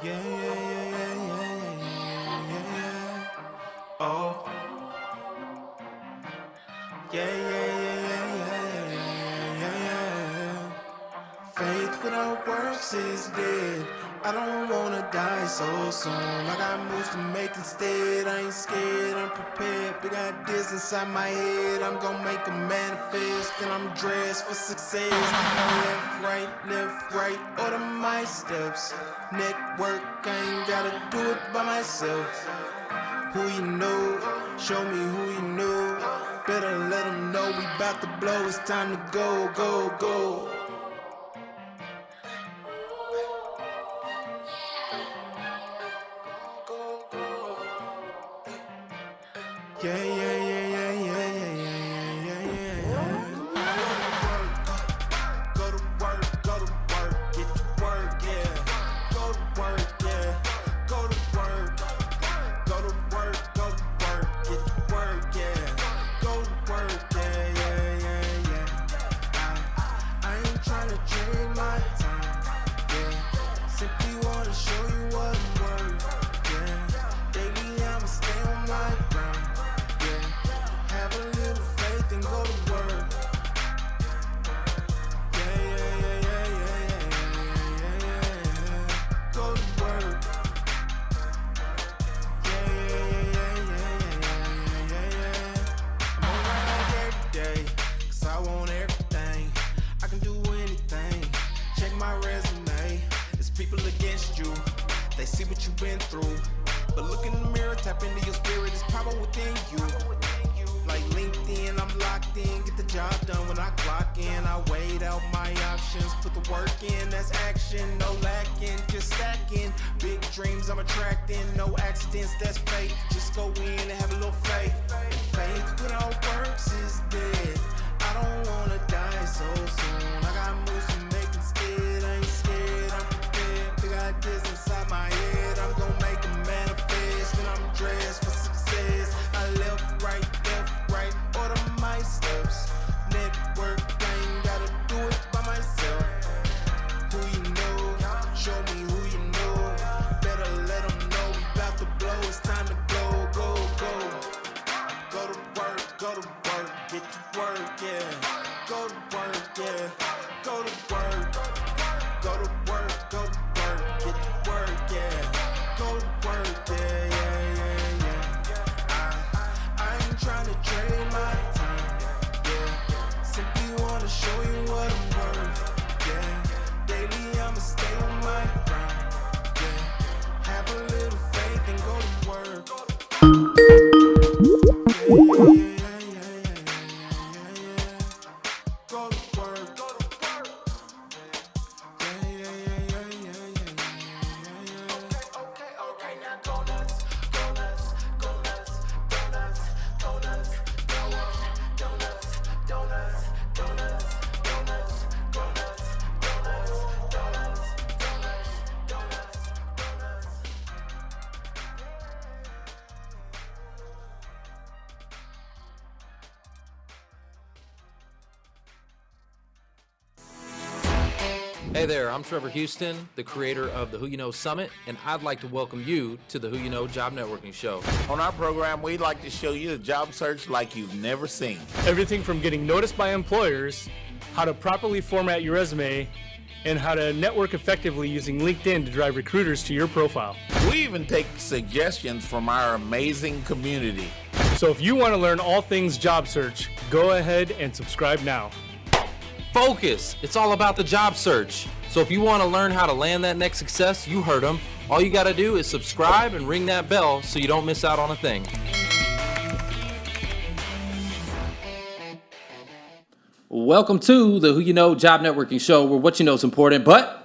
Yeah, yeah, yeah, yeah, yeah, yeah, yeah, yeah. Oh. Yeah, yeah, yeah, yeah, yeah, yeah, yeah, yeah. Faith without works is dead. I don't wanna die so soon. I got moves to make instead. I ain't scared, I'm prepared. Big ideas inside my head. I'm gonna make them manifest. And I'm dressed for success. Left, right, order my steps. Network, I ain't gotta do it by myself. Who you know, show me who you know. Better let them know we bout to blow. It's time to go, go, go. Yeah, yeah, yeah, yeah, yeah, yeah, yeah, yeah, yeah, yeah. Go to work, get to work, yeah. Go to work, yeah. Go to work, get to work, yeah. Go to work, yeah, yeah, yeah, yeah. I ain't tryna trade my time, yeah. Simply wanna show you what I'm worth, yeah. Daily I'ma stay on my grind. Have a little faith and go to work. Yeah, yeah, yeah, yeah, yeah, yeah, yeah, yeah. Go to work. Yeah, yeah, yeah, yeah, yeah, yeah, yeah. I'm alright every day, 'cause I want everything. I can do anything. Check my resume. There's people against you. They see what you've been through. But look in the mirror, tap into your spirit. It's power within you. Like LinkedIn, I'm locked in, get the job done when I clock in. I weighed out my options, put the work in, that's action, no lacking, just stacking. Big dreams I'm attracting, no accidents, that's fate. Just go in and have a little faith. Faith without works is dead. I don't wanna die so soon. I got moves to make instead, I ain't scared, I'm prepared. Big ideas inside my head, I'm gonna make them manifest. And I'm dressed for success. I left, right, order my steps. Network, I ain't gotta do it by myself. Who you know, show me who you know. Better let them know we bout to blow. It's time to go, go, go. Go to work, get to work, yeah. Go to work, yeah. Go to work, get to work, yeah. Go to work, yeah, yeah, yeah, yeah. I ain't tryna trade my time, yeah. Simply wanna show you what I'm worth, yeah. Daily I'ma stay on my grind, yeah. Have a little faith and go to work. Yeah, yeah, yeah, yeah, yeah, yeah, yeah. Go to work. Yeah, yeah, yeah, yeah, yeah, yeah, yeah, yeah. Okay, now go nuts, go nuts, go nuts, go nuts, go nuts, go nuts, donuts, donuts, donuts, donuts, donuts, donuts, donuts, donuts, donuts, donuts. Hey there, I'm Trevor Houston, the creator of the Who You Know Summit, and I'd like to welcome you to the Who You Know Job Networking Show. On our program, we'd like to show you the job search like you've never seen. Everything from getting noticed by employers, how to properly format your resume, and how to network effectively using LinkedIn to drive recruiters to your profile. We even take suggestions from our amazing community. So if you want to learn all things job search, go ahead and subscribe now. Focus! It's all about the job search. So if you want to learn how to land that next success, you heard them. All you got to do is subscribe and ring that bell so you don't miss out on a thing. Welcome to the Who You Know Job Networking Show, where what you know is important, but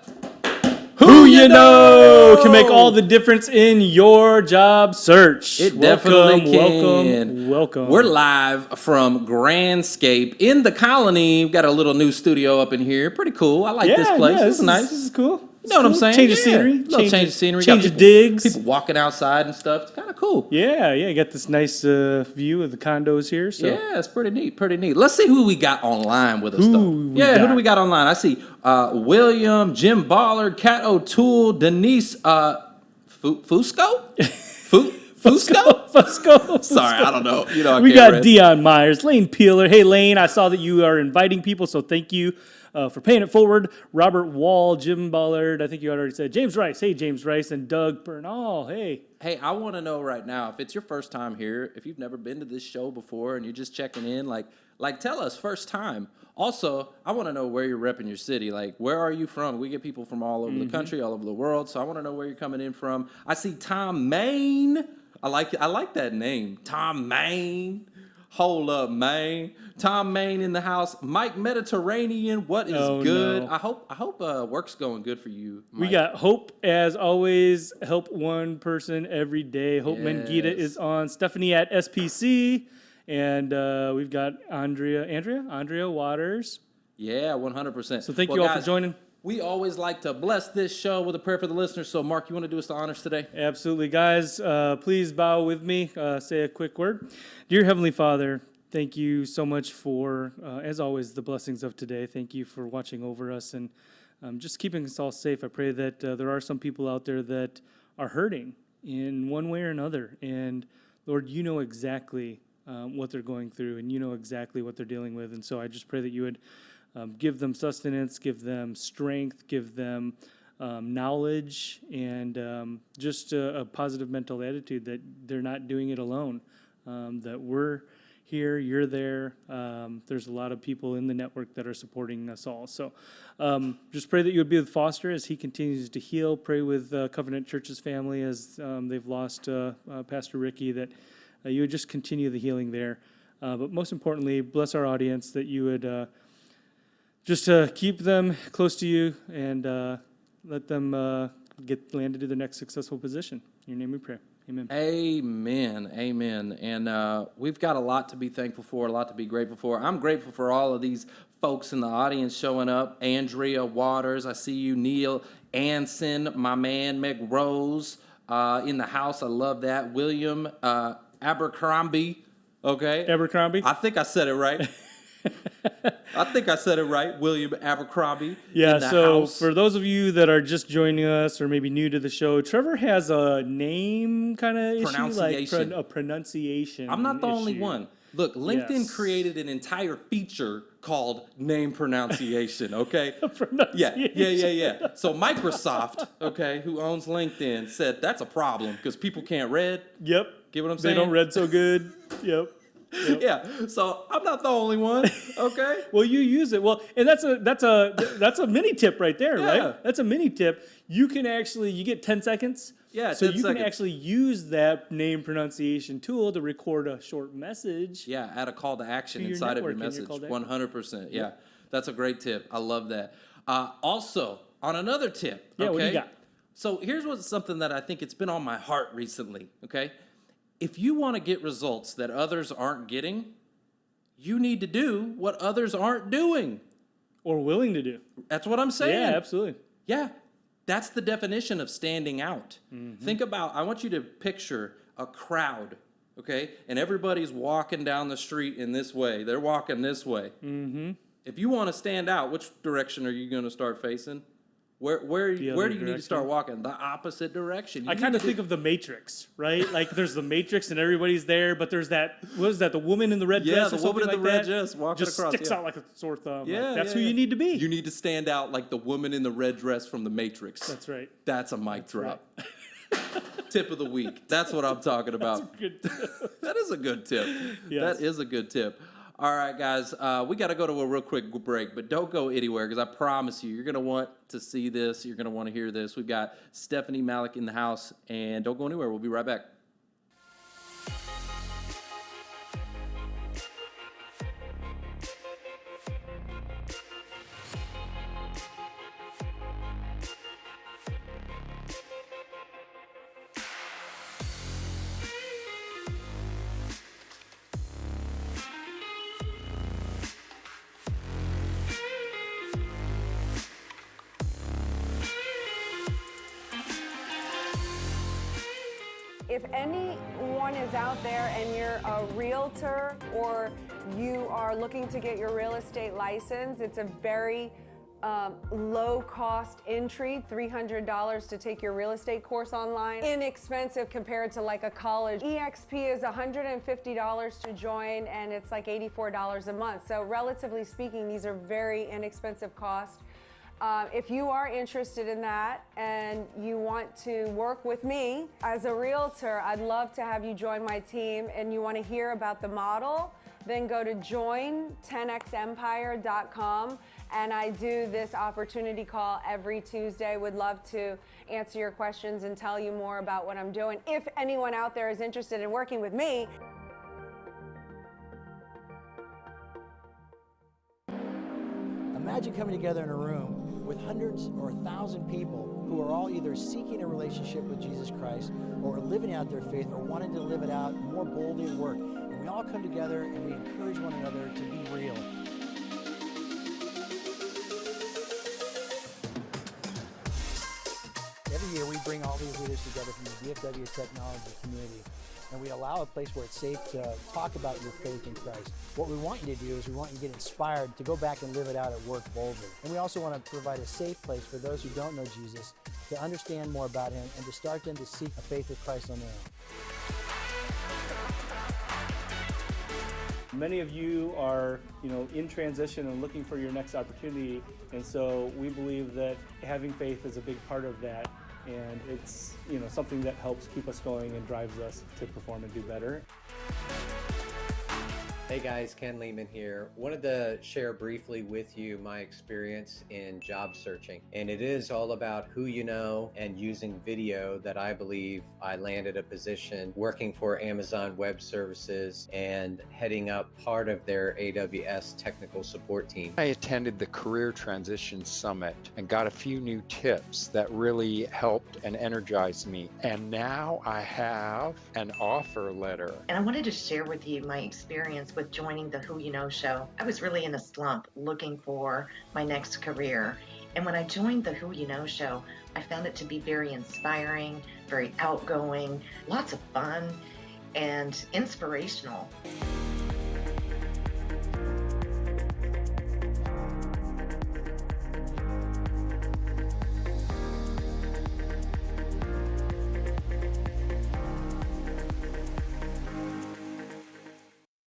Who you know can make all the difference in your job search. It definitely can. Welcome. We're live from Grandscape in the Colony. We've got a little new studio up in here. Pretty cool. I like this place. Yeah, It's nice. This is cool. You know what I'm saying? Change of scenery. Change of scenery. Change Got of digs. People walking outside and stuff. It's kind of cool. Yeah. You got this nice view of the condos here. So. Yeah, it's pretty neat. Let's see who we got online with us, though. Who do we got online? I see William, Jim Ballard, Kat O'Toole, Denise Fusco? Fusco? Fusco. Sorry, I don't know. You know, We got Dion Myers, Lane Peeler. Hey, Lane, I saw that you are inviting people, so thank you for paying it forward. Robert Wall, Jim Ballard, I think you already said. James Rice. Hey, James Rice. And Doug Bernal. Hey. Hey, I want to know right now, if it's your first time here, if you've never been to this show before and you're just checking in, like tell us first time. Also, I want to know where you're repping your city. Like, where are you from? We get people from all over the country, all over the world, so I want to know where you're coming in from. I see Tom Maine. I like that name, Tom Maine. Hold up, Maine. Tom Maine in the house. Mike Mediterranean, what is good? No. I hope work's going good for you, Mike. We got Hope, as always. Help one person every day. Hope Mengita is on. Stephynie at SPC. And we've got Andrea Waters. Yeah, 100%. So thank you all for joining. We always like to bless this show with a prayer for the listeners. So, Mark, you want to do us the honors today? Absolutely, guys. Please bow with me. Say a quick word. Dear Heavenly Father, thank you so much for, as always, the blessings of today. Thank you for watching over us and just keeping us all safe. I pray that there are some people out there that are hurting in one way or another. And, Lord, you know exactly what they're going through, and you know exactly what they're dealing with. And so I just pray that you would give them sustenance, give them strength, give them knowledge, and just a positive mental attitude that they're not doing it alone, that we're here, you're there. There's a lot of people in the network that are supporting us all. So just pray that you would be with Foster as he continues to heal. Pray with Covenant Church's family as they've lost Pastor Ricky, that you would just continue the healing there. But most importantly, bless our audience, that you would just keep them close to you and let them get landed to their next successful position. In your name we pray. Amen. Amen. Amen. And we've got a lot to be thankful for, a lot to be grateful for. I'm grateful for all of these folks in the audience showing up. Andrea Waters, I see you. Neil Anson, my man, Meg Rose in the house. I love that. William Abercrombie. Okay. Abercrombie? I think I said it right. William Abercrombie. Yeah, so for those of you that are just joining us or maybe new to the show, Trevor has a name kind of issue, like a pronunciation. I'm not the only one. Look, LinkedIn created an entire feature called name pronunciation, okay? Yeah. So Microsoft, okay, who owns LinkedIn, said that's a problem because people can't read. Yep. Get what I'm saying? They don't read so good. Yep. Yeah, so I'm not the only one, okay? Well, you use it. Well, and that's a mini tip right there, right? That's a mini tip. You can actually, you get 10 seconds. Yeah, so 10 you seconds. can actually use that name pronunciation tool to record a short message. Yeah, add a call to action to inside of your message. 100%. Yeah, that's a great tip. I love that. Also, on another tip, okay? What do you got? So here's something that I think it's been on my heart recently, okay? If you want to get results that others aren't getting, you need to do what others aren't doing. Or willing to do. That's what I'm saying. Yeah, absolutely. Yeah, that's the definition of standing out. Think about, I want you to picture a crowd, okay? And everybody's walking down the street in this way. They're walking this way. If you want to stand out, which direction are you going to start facing? Where do you need to start walking? The opposite direction. I kind of think of the Matrix, right? Like there's the Matrix and everybody's there, but there's that, what is that, the woman in the red dress or something like that? Yeah, the woman in the red dress walking across. Just sticks out like a sore thumb. Yeah, that's who you need to be. You need to stand out like the woman in the red dress from the Matrix. That's right. That's a mic drop. Right. Tip of the week. That's what I'm talking about. That's a good tip. That is a good tip. Yes. That is a good tip. All right, guys, we got to go to a real quick break, but don't go anywhere because I promise you, you're going to want to see this. You're going to want to hear this. We've got Stephynie, Malik in the house, and don't go anywhere. We'll be right back. If anyone is out there and you're a realtor or you are looking to get your real estate license, it's a very low-cost entry, $300 to take your real estate course online. Inexpensive compared to like a college. EXP is $150 to join, and it's like $84 a month. So relatively speaking, these are very inexpensive costs. If you are interested in that and you want to work with me as a realtor, I'd love to have you join my team, and you want to hear about the model, then go to join10xempire.com, and I do this opportunity call every Tuesday. Would love to answer your questions and tell you more about what I'm doing. If anyone out there is interested in working with me. Imagine coming together in a room with hundreds or 1,000 people who are all either seeking a relationship with Jesus Christ or living out their faith or wanting to live it out more boldly at work. And we all come together and we encourage one another to be real. Every year we bring all these leaders together from the DFW technology community, and we allow a place where it's safe to talk about your faith in Christ. What we want you to do is we want you to get inspired to go back and live it out at work boldly. And we also want to provide a safe place for those who don't know Jesus to understand more about him and to start them to seek a faith with Christ on their own. Many of you are, in transition and looking for your next opportunity, and so we believe that having faith is a big part of that, and it's, something that helps keep us going and drives us to perform and do better. Hey guys, Ken Lehman here. Wanted to share briefly with you my experience in job searching. And it is all about who you know and using video that I believe I landed a position working for Amazon Web Services and heading up part of their AWS technical support team. I attended the Career Transition Summit and got a few new tips that really helped and energized me. And now I have an offer letter. And I wanted to share with you my experience with joining the Who You Know show. I was really in a slump looking for my next career. And when I joined the Who You Know show, I found it to be very inspiring, very outgoing, lots of fun, and inspirational.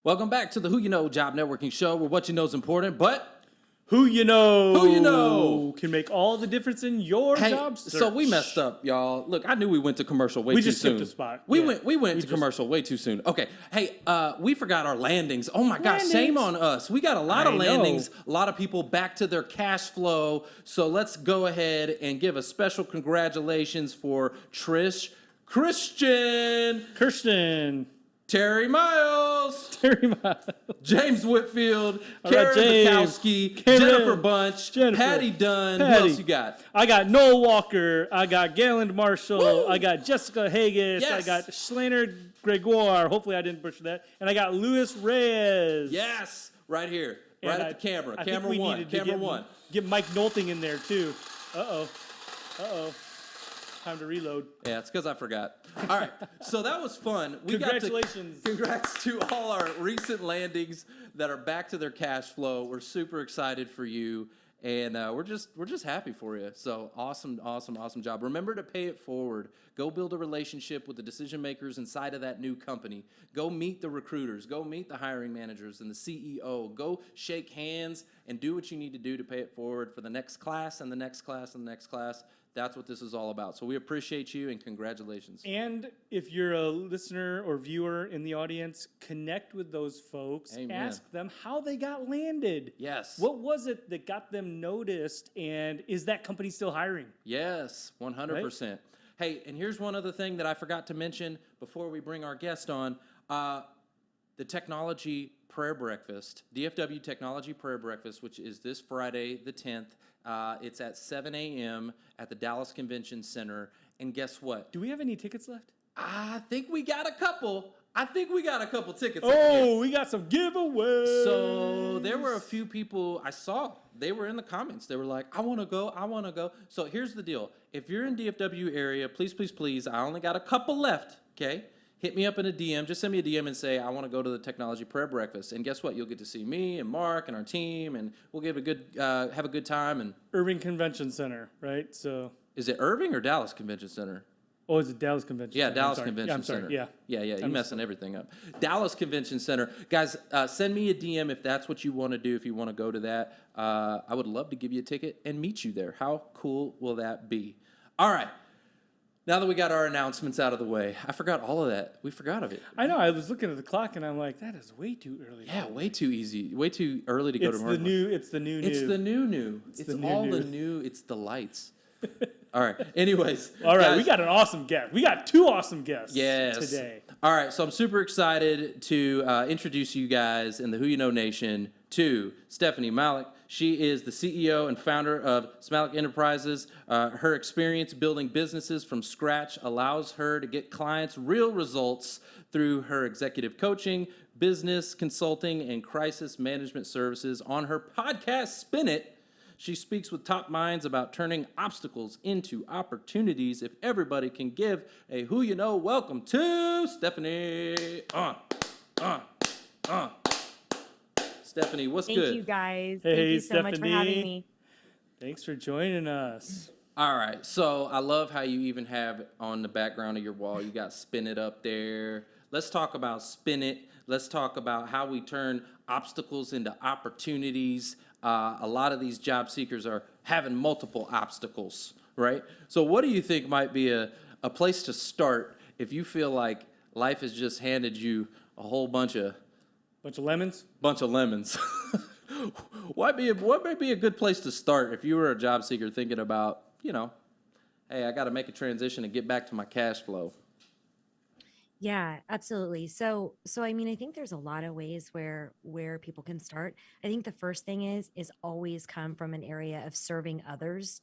Welcome back to the Who You Know Job Networking Show, where what you know is important, but Who you know can make all the difference in your job search. So we messed up, y'all. Look, I knew we went to commercial way too soon. We just skipped a spot. We went to commercial way too soon. Okay, hey, we forgot our landings. Oh my gosh, shame on us. We got a lot of landings. A lot of people back to their cash flow. So let's go ahead and give a special congratulations for Trish, Kirsten, Terry Miles, James Whitfield, Karen Bukowski, Jennifer Bunch, Patty Dunn. Who else you got? I got Noel Walker. I got Galen Marshall. Woo! I got Jessica Haggis. Yes. I got Schlaner Gregoire. Hopefully I didn't butcher that. And I got Luis Reyes. Yes, right here, right and at the camera. I Camera think we one. needed to Camera one. Get Mike Nolting in there too. Uh-oh. Time to reload. Yeah, it's because I forgot. All right, so that was fun. Congratulations. Congrats to all our recent landings that are back to their cash flow. We're super excited for you, and we're just happy for you. So awesome job. Remember to pay it forward. Go build a relationship with the decision makers inside of that new company. Go meet the recruiters. Go meet the hiring managers and the CEO. Go shake hands and do what you need to do to pay it forward for the next class and the next class and the next class. That's what this is all about. So we appreciate you and congratulations. And if you're a listener or viewer in the audience, connect with those folks. Amen. Ask them how they got landed. Yes. What was it that got them noticed, and is that company still hiring? Yes, 100%. Right? Hey, and here's one other thing that I forgot to mention before we bring our guest on. The Technology Prayer Breakfast, DFW Technology Prayer Breakfast, which is this Friday, the 10th. It's at 7 a.m. at the Dallas Convention Center. And guess what? Do we have any tickets left? I think we got a couple. Tickets. Oh, we got some giveaways. So there were a few people I saw. They were in the comments. They were like, I want to go. So here's the deal. If you're in DFW area, please, I only got a couple left, okay? hit me up in a DM. Just send me a DM and say, I want to go to the Technology Prayer Breakfast. And guess what? You'll get to see me and Mark and our team, and we'll have a good time. And Irving Convention Center, right? So is it Irving or Dallas Convention Center? Oh, is it Dallas Convention Center? Yeah, Dallas Convention Center. Yeah. You're messing everything up. Dallas Convention Center. Guys, send me a DM if that's what you want to do, if you want to go to that. I would love to give you a ticket and meet you there. How cool will that be? All right. Now that we got our announcements out of the way, I forgot all of that. We forgot of it. I know. I was looking at the clock and I'm like, that is way too early. Yeah, way too easy. Way too early to go to market. It's the new. It's the new. It's all the new. It's the lights. All right. Anyways. All right. Guys, we got an awesome guest. We got 2 awesome guests today. All right. So I'm super excited to introduce you guys in the Who You Know Nation to Stephynie Malik. She is the CEO and founder of SMALIK Enterprises. Her experience building businesses from scratch allows her to get clients real results through her executive coaching, business consulting, and crisis management services. On her podcast, Spin It, she speaks with top minds about turning obstacles into opportunities. If everybody can give a Who You Know welcome to Stephynie. Stephynie, what's good? Thank you, guys. Hey, Thank you so much for having Stephynie. me. Thanks for joining us. All right, so I love how you even have on the background of your wall, you got Spin It up there. Let's talk about Spin It. Let's talk about how we turn obstacles into opportunities. A lot of these job seekers are having multiple obstacles, right? So what do you think might be a place to start if you feel like life has just handed you a whole bunch of lemons? Bunch of lemons. What might be a good place to start if you were a job seeker thinking about, hey, I got to make a transition and get back to my cash flow? Yeah, absolutely. So I mean, I think there's a lot of ways where people can start. I think the first thing is always come from an area of serving others.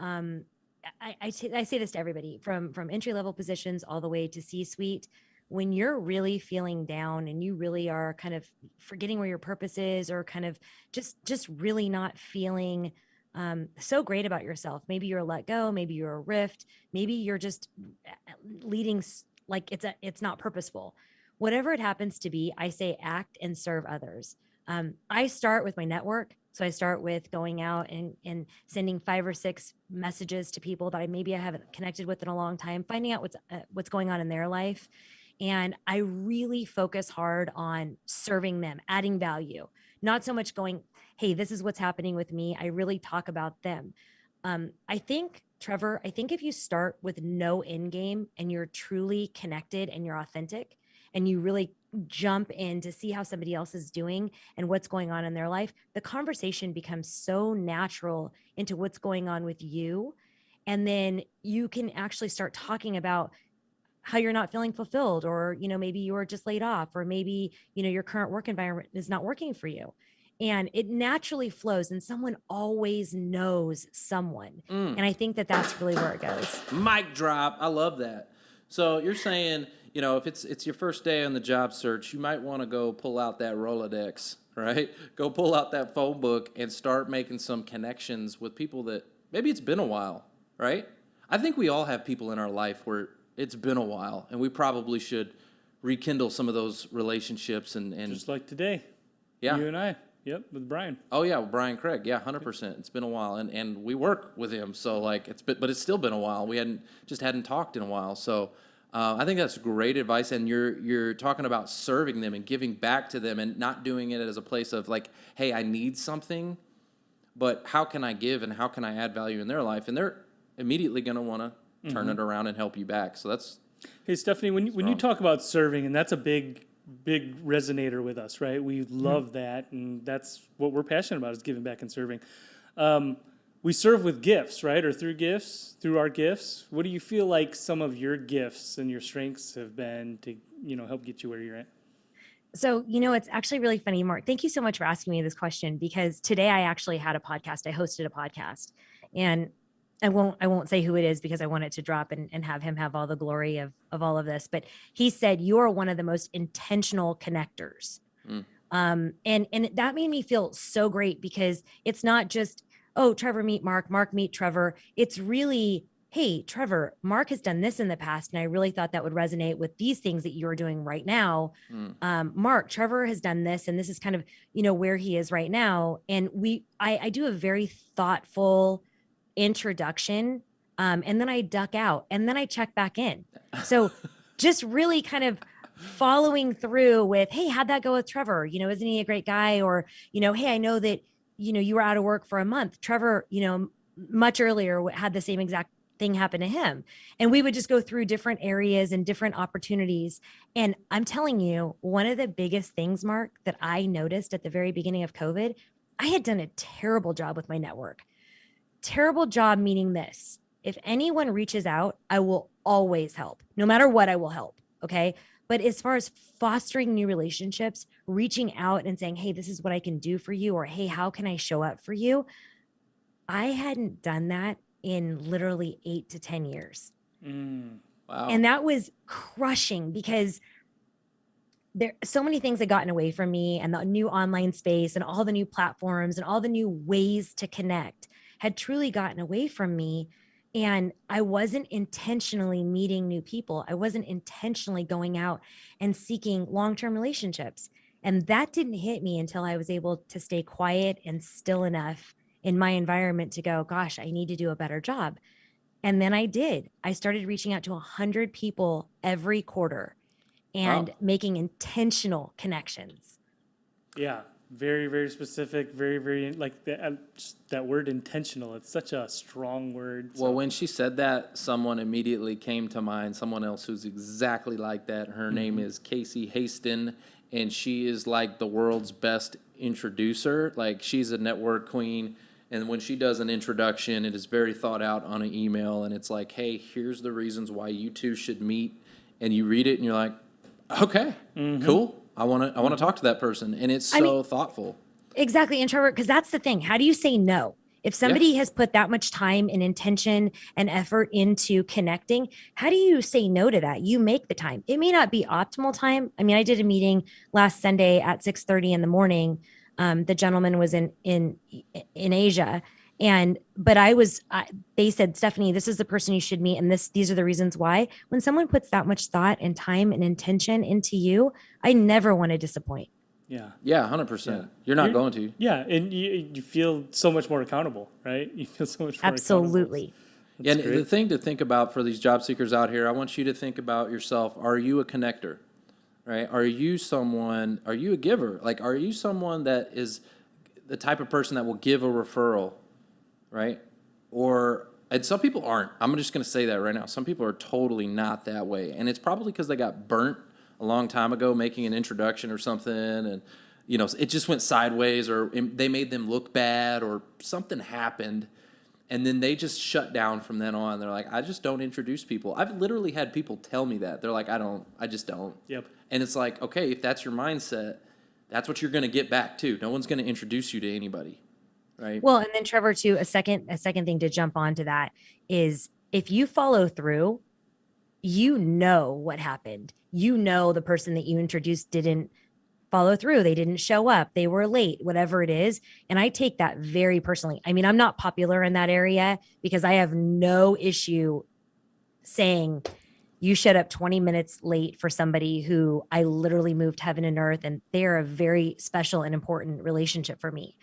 I say this to everybody from entry level positions all the way to C-suite. When you're really feeling down and you really are kind of forgetting where your purpose is, or kind of just really not feeling so great about yourself. Maybe you're a let go, maybe you're a rift, maybe you're just leading like it's not purposeful. Whatever it happens to be, I say act and serve others. I start with my network. So I start with going out and sending 5 or 6 messages to people that I haven't connected with in a long time, finding out what's going on in their life. And I really focus hard on serving them, adding value, not so much going, hey, this is what's happening with me. I really talk about them. I think, Trevor, if you start with no end game and you're truly connected and you're authentic and you really jump in to see how somebody else is doing and what's going on in their life, the conversation becomes so natural into what's going on with you. And then you can actually start talking about how you're not feeling fulfilled, or, maybe you were just laid off, or maybe, your current work environment is not working for you. And it naturally flows, and someone always knows someone. And I think that's really where it goes. Mic drop. I love that. So you're saying, if it's your first day on the job search, you might want to go pull out that Rolodex, right? Go pull out that phone book and start making some connections with people that maybe it's been a while, right? I think we all have people in our life where it's been a while, and we probably should rekindle some of those relationships and just like today. Yeah. You and I. Yep, with Brian. Oh yeah, with Brian Craig. Yeah, 100%. It's been a while, and we work with him, so like but it's still been a while. We hadn't talked in a while. So I think that's great advice, and you're talking about serving them and giving back to them, and not doing it as a place of like, hey, I need something, but how can I give and how can I add value in their life? And they're immediately going to want to turn it around and help you back. So that's. Hey, Stephynie, when you talk about serving, and that's a big resonator with us, right? We love that, and that's what we're passionate about, is giving back and serving. We serve with gifts, right? Or through our gifts. What do you feel like some of your gifts and your strengths have been to, help get you where you're at? So, it's actually really funny, Mark. Thank you so much for asking me this question, because today I actually had a podcast. I hosted a podcast, and I won't say who it is because I want it to drop and have him have all the glory of all of this. But he said, you are one of the most intentional connectors. And that made me feel so great, because it's not just, oh, Trevor meet Mark, Mark meet Trevor. It's really, hey, Trevor, Mark has done this in the past, and I really thought that would resonate with these things that you're doing right now. Mark, Trevor has done this, and this is kind of, where he is right now. And I do a very thoughtful introduction, and then I duck out, and then I check back in. So just really kind of following through with, hey, how'd that go with Trevor? Isn't he a great guy? Or, hey, I know that, you were out of work for a month. Trevor, much earlier had the same exact thing happen to him. And we would just go through different areas and different opportunities. And I'm telling you, one of the biggest things, Mark, that I noticed at the very beginning of COVID, I had done a terrible job with my network. Terrible job meaning this: if anyone reaches out, I will always help. No matter what, I will help. Okay. But as far as fostering new relationships, reaching out and saying, hey, this is what I can do for you, or hey, how can I show up for you? I hadn't done that in literally 8 to 10 years. Wow. And that was crushing, because there so many things had gotten away from me, and the new online space and all the new platforms and all the new ways to connect had truly gotten away from me. And I wasn't intentionally meeting new people. I wasn't intentionally going out and seeking long-term relationships. And that didn't hit me until I was able to stay quiet and still enough in my environment to go, gosh, I need to do a better job. And then I did. I started reaching out to 100 people every quarter and making intentional connections. Yeah. Very, very specific, very, very, like that word intentional. It's such a strong word. Well, when she said that, someone immediately came to mind, someone else who's exactly like that. Her name is 𝐤𝐡𝐸, and she is like the world's best introducer. Like, she's a network queen. And when she does an introduction, it is very thought out on an email. And it's like, hey, here's the reasons why you two should meet. And you read it and you're like, okay, cool. I want to talk to that person. And it's so thoughtful. Exactly. And Trevor, because that's the thing. How do you say no? If somebody has put that much time and intention and effort into connecting, how do you say no to that? You make the time. It may not be optimal time. I mean, I did a meeting last Sunday at 6:30 in the morning. The gentleman was in Asia, but they said, Stephynie, this is the person you should meet, and these are the reasons why. When someone puts that much thought and time and intention into you, I never want to disappoint. Yeah, 100%. Yeah. You're not going to. Yeah, and you feel so much more accountable, right? You feel so much more Absolutely. And the thing to think about for these job seekers out here, I want you to think about yourself. Are you a connector? Right? Are you a giver? Like, are you someone that is the type of person that will give a referral, right? And some people aren't. I'm just going to say that right now. Some people are totally not that way. And it's probably because they got burnt a long time ago making an introduction or something. And, it just went sideways, or they made them look bad, or something happened. And then they just shut down from then on. They're like, I just don't introduce people. I've literally had people tell me that. They're like, I just don't. Yep. And it's like, okay, if that's your mindset, that's what you're going to get back too. No one's going to introduce you to anybody, right? Well, and then Trevor, too, a second thing to jump onto that is, if you follow through, what happened. The person that you introduced didn't follow through. They didn't show up. They were late, whatever it is. And I take that very personally. I mean, I'm not popular in that area, because I have no issue saying you showed up 20 minutes late for somebody who I literally moved heaven and earth, and they're a very special and important relationship for me.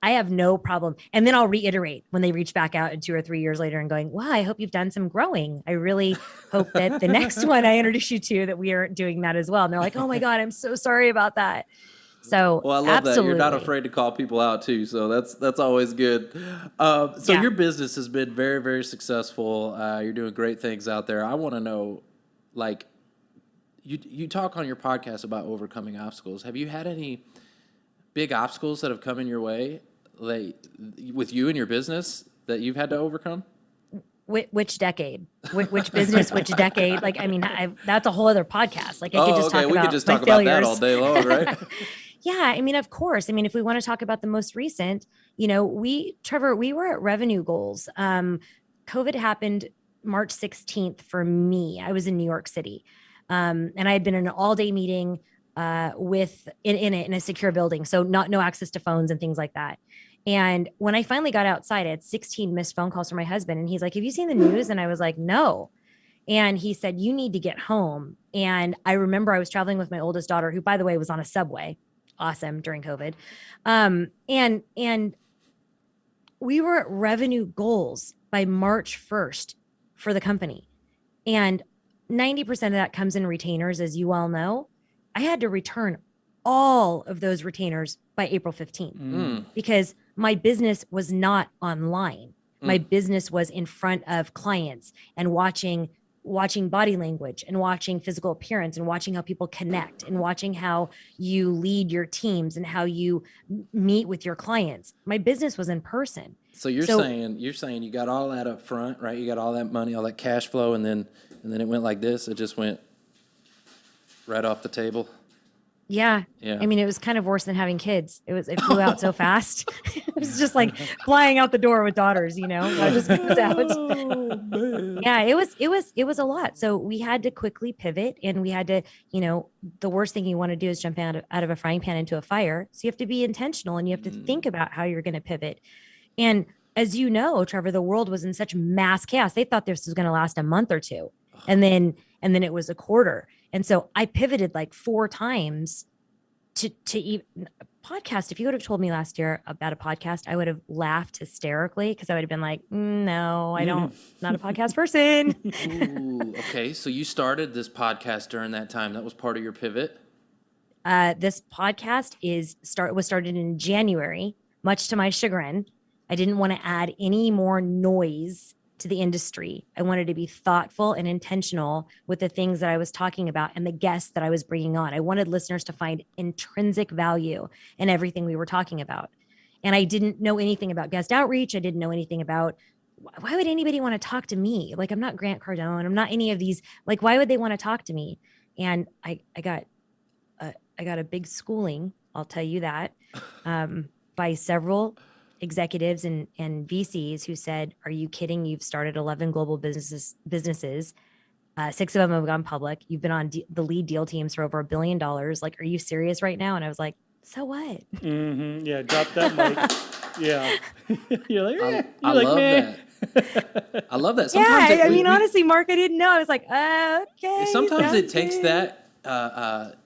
I have no problem. And then I'll reiterate when they reach back out 2 or 3 years later and going, wow, I hope you've done some growing. I really hope that the next one I introduce you to, that we are doing that as well. And they're like, oh my God, I'm so sorry about that. So well, I love that. You're not afraid to call people out too. So that's always good. Your business has been very, very successful. You're doing great things out there. I want to know, like, you talk on your podcast about overcoming obstacles. Have you had any big obstacles that have come in your way, like, with you and your business, that you've had to overcome? Which decade? Which business? Which decade? Like, I mean, that's a whole other podcast. Like, I could just talk about we could just talk about that all day long, right? Yeah, I mean, of course. I mean, if we want to talk about the most recent, Trevor, we were at revenue goals. COVID happened March 16th for me. I was in New York City, and I had been in an all-day meeting in a secure building, so no access to phones and things like that. And when I finally got outside, I had 16 missed phone calls from my husband. And he's like, have you seen the news? And I was like, no. And he said, you need to get home. And I remember I was traveling with my oldest daughter, who, by the way, was on a subway. Awesome, during COVID. And we were at revenue goals by March 1st for the company. And 90% of that comes in retainers, as you all know. I had to return all of those retainers by April 15th because my business was not online. My business was in front of clients and watching body language and watching physical appearance and watching how people connect and watching how you lead your teams and how you meet with your clients. My business was in person. So you're saying you got all that up front, right? You got all that money, all that cash flow, and then it went like this. It just went right off the table. Yeah. I mean, it was kind of worse than having kids. It flew out so fast. It was just like flying out the door with daughters, you know, I just goes out. Yeah, it was a lot. So we had to quickly pivot, and we had to, you know, the worst thing you want to do is jump out of a frying pan into a fire. So you have to be intentional, and you have to think about how you're going to pivot. And as you know, Trevor, the world was in such mass chaos. They thought this was going to last a month or two. And then it was a quarter. And so I pivoted like 4 times to even podcast. If you would have told me last year about a podcast, I would have laughed hysterically because I would have been like, no, I don't, not a podcast person. Ooh, okay. So you started this podcast during that time. That was part of your pivot? This podcast was started in January, much to my chagrin. I didn't want to add any more noise to the industry. I wanted to be thoughtful and intentional with the things that I was talking about and the guests that I was bringing on. I wanted listeners to find intrinsic value in everything we were talking about. And I didn't know anything about guest outreach. I didn't know anything about, why would anybody want to talk to me? Like, I'm not Grant Cardone. I'm not any of these. Like, why would they want to talk to me? And I got a big schooling, I'll tell you that, by several executives and VCs who said, are you kidding? You've started 11 global businesses. 6 of them have gone public. You've been on the lead deal teams for over $1 billion. Like, are you serious right now? And I was like, so what? Yeah, drop that mic. Yeah. You're like, I love that. I love that. Sometimes I mean, honestly, Mark, I didn't know. I was like, okay. Sometimes it takes that.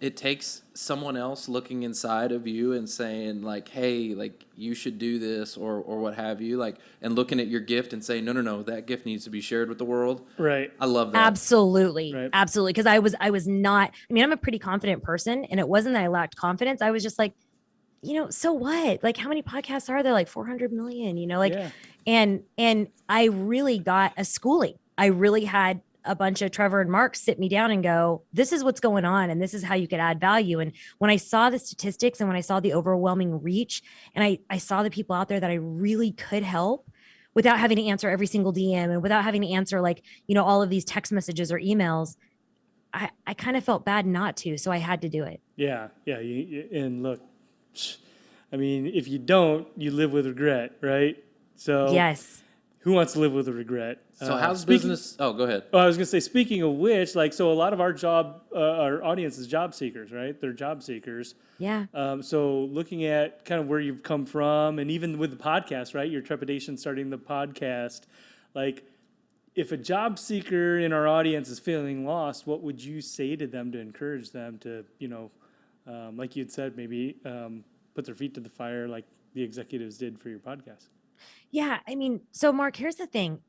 It takes someone else looking inside of you and saying like, hey, like you should do this or what have you, like, and looking at your gift and saying, no, that gift needs to be shared with the world. Right. I love that. Absolutely. Right. Absolutely. Cause I was not, I mean, I'm a pretty confident person, and it wasn't that I lacked confidence. I was just like, you know, so what? Like, how many podcasts are there? Like 400 million, you know, like, and I really got a schooling. I really had a bunch of Trevor and Mark sit me down and go, this is what's going on, and this is how you could add value. And when I saw the statistics and when I saw the overwhelming reach, and I saw the people out there that I really could help without having to answer every single DM and without having to answer, like, you know, all of these text messages or emails, I kind of felt bad not to. So I had to do it. Yeah. And look, I mean, if you don't, you live with regret, right? So yes. Who wants to live with a regret? So how's business? Oh, go ahead. Oh, I was going to say, speaking of which, like, so a lot of our audience is job seekers, right? They're job seekers. Yeah. So looking at kind of where you've come from, and even with the podcast, right? Your trepidation starting the podcast, like, if a job seeker in our audience is feeling lost, what would you say to them to encourage them to, you know, like you'd said, maybe put their feet to the fire like the executives did for your podcast? Yeah. I mean, so Mark, here's the thing.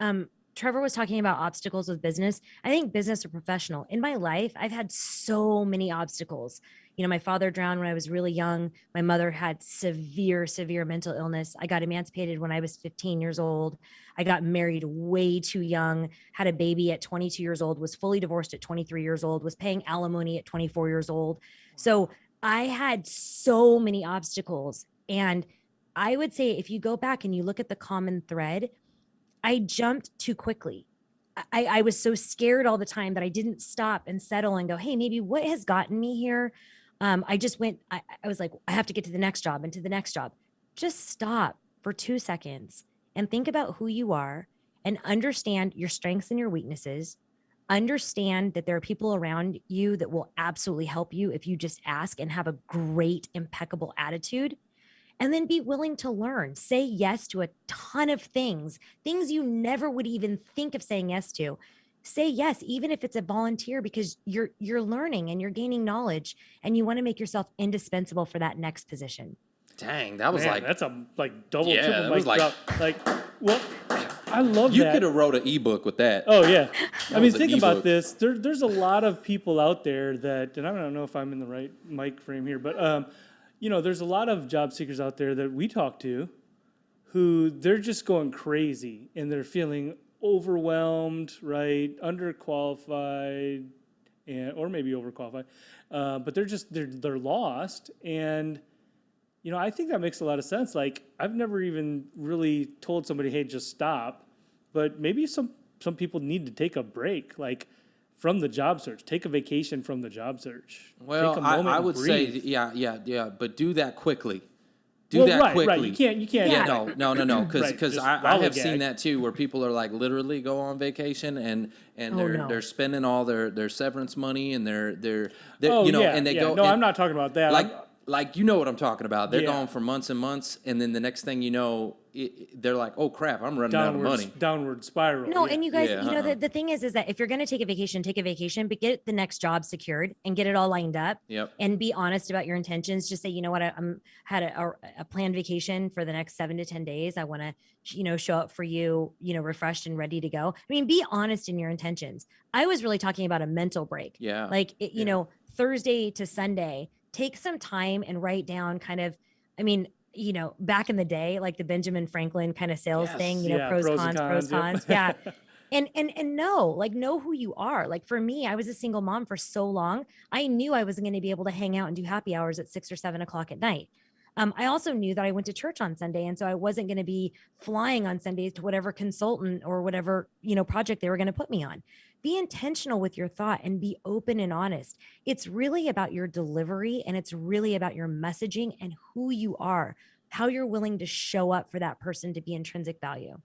Trevor was talking about obstacles with business. I think business or professional. In my life, I've had so many obstacles. You know, my father drowned when I was really young. My mother had severe mental illness. I got emancipated when I was 15 years old. I got married way too young, had a baby at 22 years old, was fully divorced at 23 years old, was paying alimony at 24 years old. So I had so many obstacles. And I would say if you go back and you look at the common thread, I jumped too quickly. I was so scared all the time that I didn't stop and settle and go, hey, maybe what has gotten me here? I just went, I was like, I have to get to the next job and to the next job. Just stop for 2 seconds and think about who you are and understand your strengths and your weaknesses. Understand that there are people around you that will absolutely help you if you just ask and have a great, impeccable attitude. And then be willing to learn. Say yes to a ton of things you never would even think of saying yes to. Say yes, even if it's a volunteer, because you're learning and you're gaining knowledge and you want to make yourself indispensable for that next position. Dang, that was Man, that's a double, Yeah, triple that mic was like- drop. Well, I love You that. could have wrote an ebook with that. Oh yeah, I mean, was an think about ebook. this. There's a lot of people out there that, and I don't know if I'm in the right mic frame here, but there's a lot of job seekers out there that we talk to, who they're just going crazy and they're feeling overwhelmed, right, underqualified, or maybe overqualified, but they're lost. And I think that makes a lot of sense. Like, I've never even really told somebody, hey, just stop. But maybe some people need to take a break, like, from the job search. Take a vacation from the job search. Well, take a moment I and would say, breathe. yeah, but do that quickly. Do Well, that right, quickly. right. You can't. Yeah, no, because Right, just I have lollygag. seen that too, where people are like literally go on vacation and they're spending all their severance money and they're Oh, yeah, and they yeah. go. No, and I'm not talking about that. like you know what I'm talking about. They're Yeah. gone for months and months, and then the next thing you know, they're like, oh crap, I'm running out of money. Downward spiral. No, yeah. and you guys, Yeah, the thing is that if you're going to take a vacation, but get the next job secured and get it all lined up. Yep. And be honest about your intentions. Just say, you know what, I'm had a planned vacation for the next 7 to 10 days. I want to, show up for you, refreshed and ready to go. I mean, be honest in your intentions. I was really talking about a mental break. Yeah. Like, Thursday to Sunday, take some time and write down kind of, back in the day, like the Benjamin Franklin kind of sales Yes. thing, Yeah, pros, pros and cons, cons, yeah. yep. And know who you are. Like, for me, I was a single mom for so long. I knew I wasn't going to be able to hang out and do happy hours at 6 or 7 o'clock at night. I also knew that I went to church on Sunday. And so I wasn't going to be flying on Sundays to whatever consultant or whatever, project they were going to put me on. Be intentional with your thought and be open and honest. It's really about your delivery, and it's really about your messaging and who you are, how you're willing to show up for that person to be intrinsic value.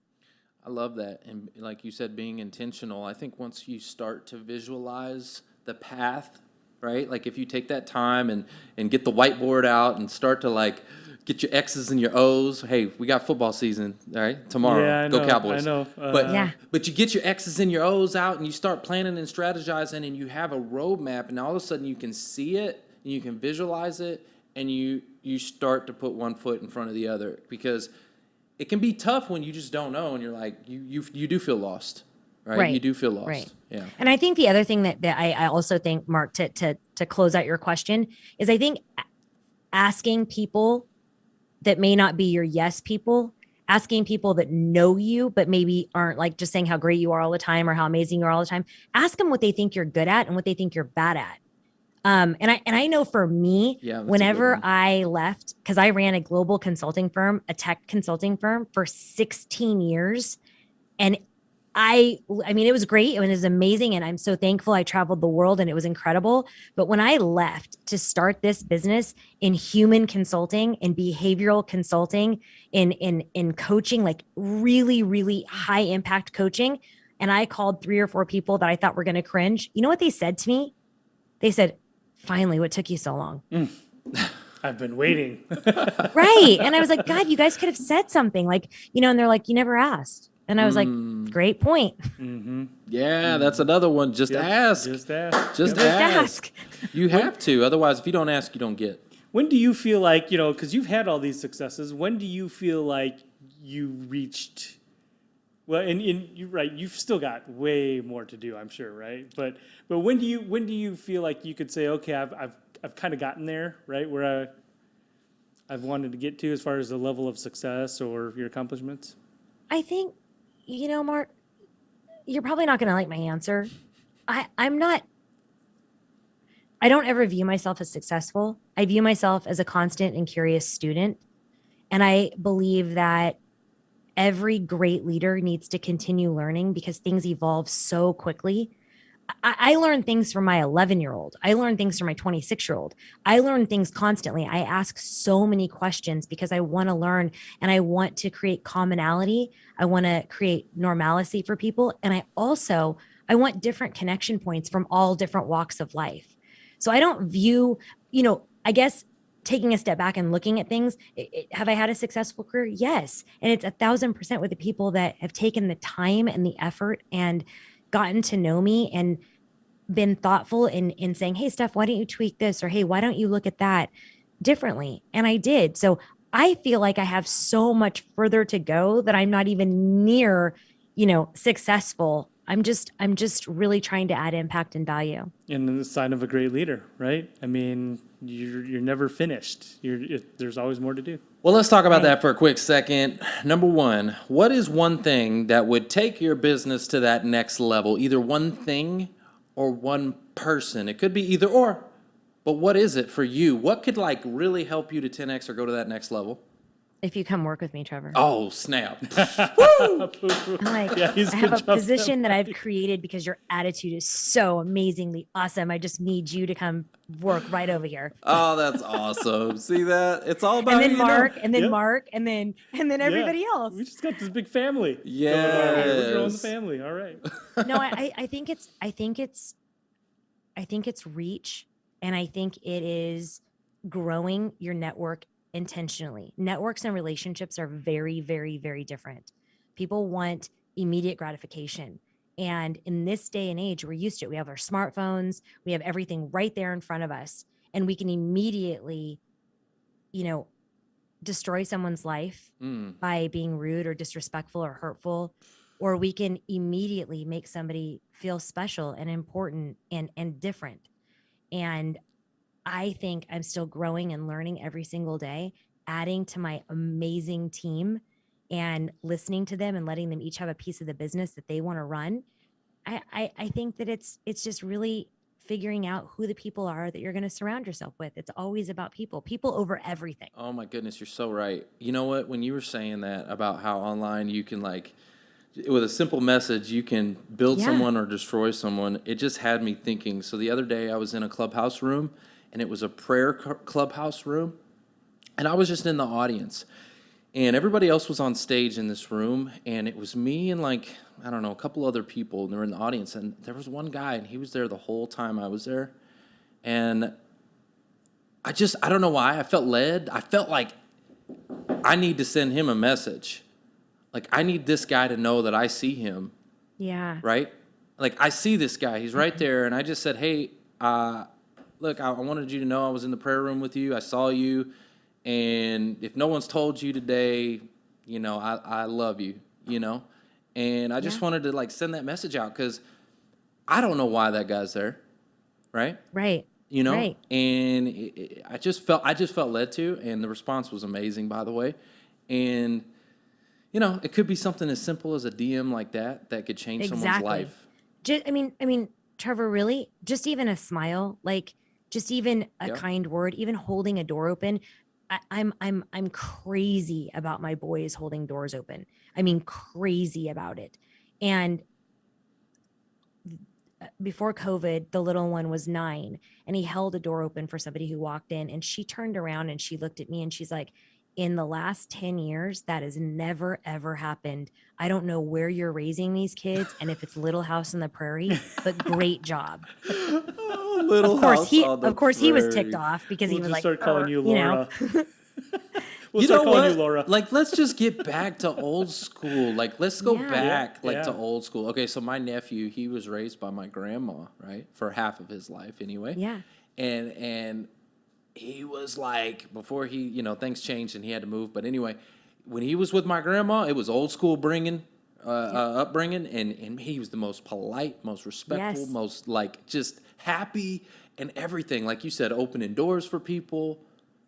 I love that. And like you said, being intentional, I think once you start to visualize the path, right? Like if you take that time and get the whiteboard out and start to like get your X's and your O's. Hey, we got football season, all right? Tomorrow. Yeah, I Go know, Cowboys. I know. But you get your X's and your O's out and you start planning and strategizing and you have a roadmap and all of a sudden you can see it and you can visualize it and you start to put one foot in front of the other, because it can be tough when you just don't know and you're like, you do feel lost, right? You do feel lost. Right. Yeah. And I think the other thing that I also think, Mark, to close out your question is, I think asking people that may not be your yes people, asking people that know you, but maybe aren't like just saying how great you are all the time or how amazing you are all the time. Ask them what they think you're good at and what they think you're bad at. And I know for me, whenever I left, because I ran a global consulting firm, a tech consulting firm for 16 years. And I mean, it was great. It was amazing. And I'm so thankful. I traveled the world and it was incredible. But when I left to start this business in human consulting, in behavioral consulting, in coaching, like really, really high impact coaching, and I called 3 or 4 people that I thought were going to cringe, you know what they said to me? They said, finally, what took you so long? I've been waiting. Right. And I was like, God, you guys could have said something like, and they're like, you never asked. And I was like, great point. Mm-hmm. Yeah, that's another one. Just ask. Just ask. Just ask. You have to. Otherwise, if you don't ask, you don't get. When do you feel like, because you've had all these successes, when do you feel like you reached, well, and you're right, you've still got way more to do, I'm sure, right? But when do you feel like you could say, okay, I've kind of gotten there, right, where I've wanted to get to as far as the level of success or your accomplishments? I think, Mark, you're probably not going to like my answer. I don't ever view myself as successful. I view myself as a constant and curious student. And I believe that every great leader needs to continue learning because things evolve so quickly. I learn things from my 11-year-old. I learn things from my 26-year-old. I learn things constantly. I ask so many questions because I want to learn and I want to create commonality. I want to create normalcy for people. And I want different connection points from all different walks of life. So I don't view, I guess taking a step back and looking at things, have I had a successful career? Yes. And it's 1,000% with the people that have taken the time and the effort and gotten to know me and been thoughtful in saying, hey, Steph, why don't you tweak this? Or, hey, why don't you look at that differently? And I did. So I feel like I have so much further to go that I'm not even near, successful. I'm just really trying to add impact and value. And the sign of a great leader, right? I mean, you're never finished. There's always more to do. Well, let's talk about that for a quick second. Number one, what is one thing that would take your business to that next level? Either one thing or one person. It could be either or. But what is it for you? What could really help you to 10x or go to that next level? If you come work with me, Trevor. Oh, snap. Woo! I have a position that I've created because your attitude is so amazingly awesome. I just need you to come work right over here. Oh, that's awesome. See that? It's all about and then Mark, and then Mark, and then everybody else. We just got this big family. Yeah. We're growing the family. All right. No, I think it's reach, and I think it is growing your network intentionally. Networks and relationships are very, very, very different. People want immediate gratification. And in this day and age, we're used to it. We have our smartphones, we have everything right there in front of us, and we can immediately, destroy someone's life by being rude or disrespectful or hurtful, or we can immediately make somebody feel special and important and different. And I think I'm still growing and learning every single day, adding to my amazing team and listening to them and letting them each have a piece of the business that they want to run. I think that it's just really figuring out who the people are that you're going to surround yourself with. It's always about people over everything. Oh my goodness, you're so right. You know what? When you were saying that about how online you can with a simple message, you can build someone or destroy someone, it just had me thinking. So the other day I was in a clubhouse room, and it was a prayer clubhouse room, and I was just in the audience, and everybody else was on stage in this room, and it was me and a couple other people, and they were in the audience, and there was one guy, and he was there the whole time I was there, and I don't know why, I felt led. I felt like I need to send him a message. I need this guy to know that I see him. Yeah. Right? I see this guy, he's right there, and I just said, hey, look, I wanted you to know I was in the prayer room with you. I saw you. And if no one's told you today, I love you, And I just wanted to send that message out because I don't know why that guy's there. Right? Right. Right. And I just felt led to, and the response was amazing, by the way. And, it could be something as simple as a DM like that could change someone's life. I mean, Trevor, really, just even a smile, just even a kind word, even holding a door open. I'm crazy about my boys holding doors open. I mean, crazy about it. And before COVID, the little one was 9, and he held a door open for somebody who walked in, and she turned around and she looked at me and she's like, in the last 10 years, that has never, ever happened. I don't know where you're raising these kids and if it's Little House on the Prairie, but great job. Of course, he was ticked off because he was like, start calling you Laura. We'll start calling you Laura. Let's just get back to old school. Let's go back to old school. Okay, so my nephew, he was raised by my grandma, right? For half of his life anyway. Yeah. And he was before he, things changed and he had to move. But anyway, when he was with my grandma, it was old school upbringing, and he was the most polite, most respectful, most just happy and everything. Like you said, opening doors for people,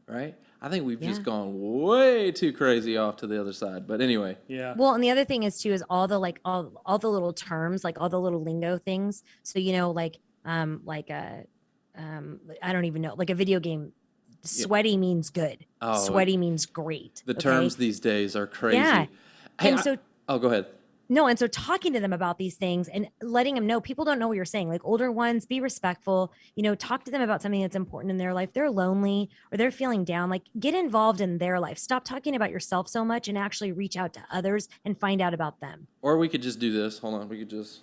right? I think we've just gone way too crazy off to the other side. But anyway. Yeah. Well, and the other thing is too, is all the all the little terms, all the little lingo things. So, I don't even know, a video game, sweaty means good. Oh, sweaty means great. The terms these days are crazy. Yeah. Hey, And go ahead. No, and so talking to them about these things and letting them know, people don't know what you're saying. Older ones, be respectful, talk to them about something that's important in their life. They're lonely or they're feeling down, get involved in their life. Stop talking about yourself so much and actually reach out to others and find out about them. Or we could just do this. Hold on. We could just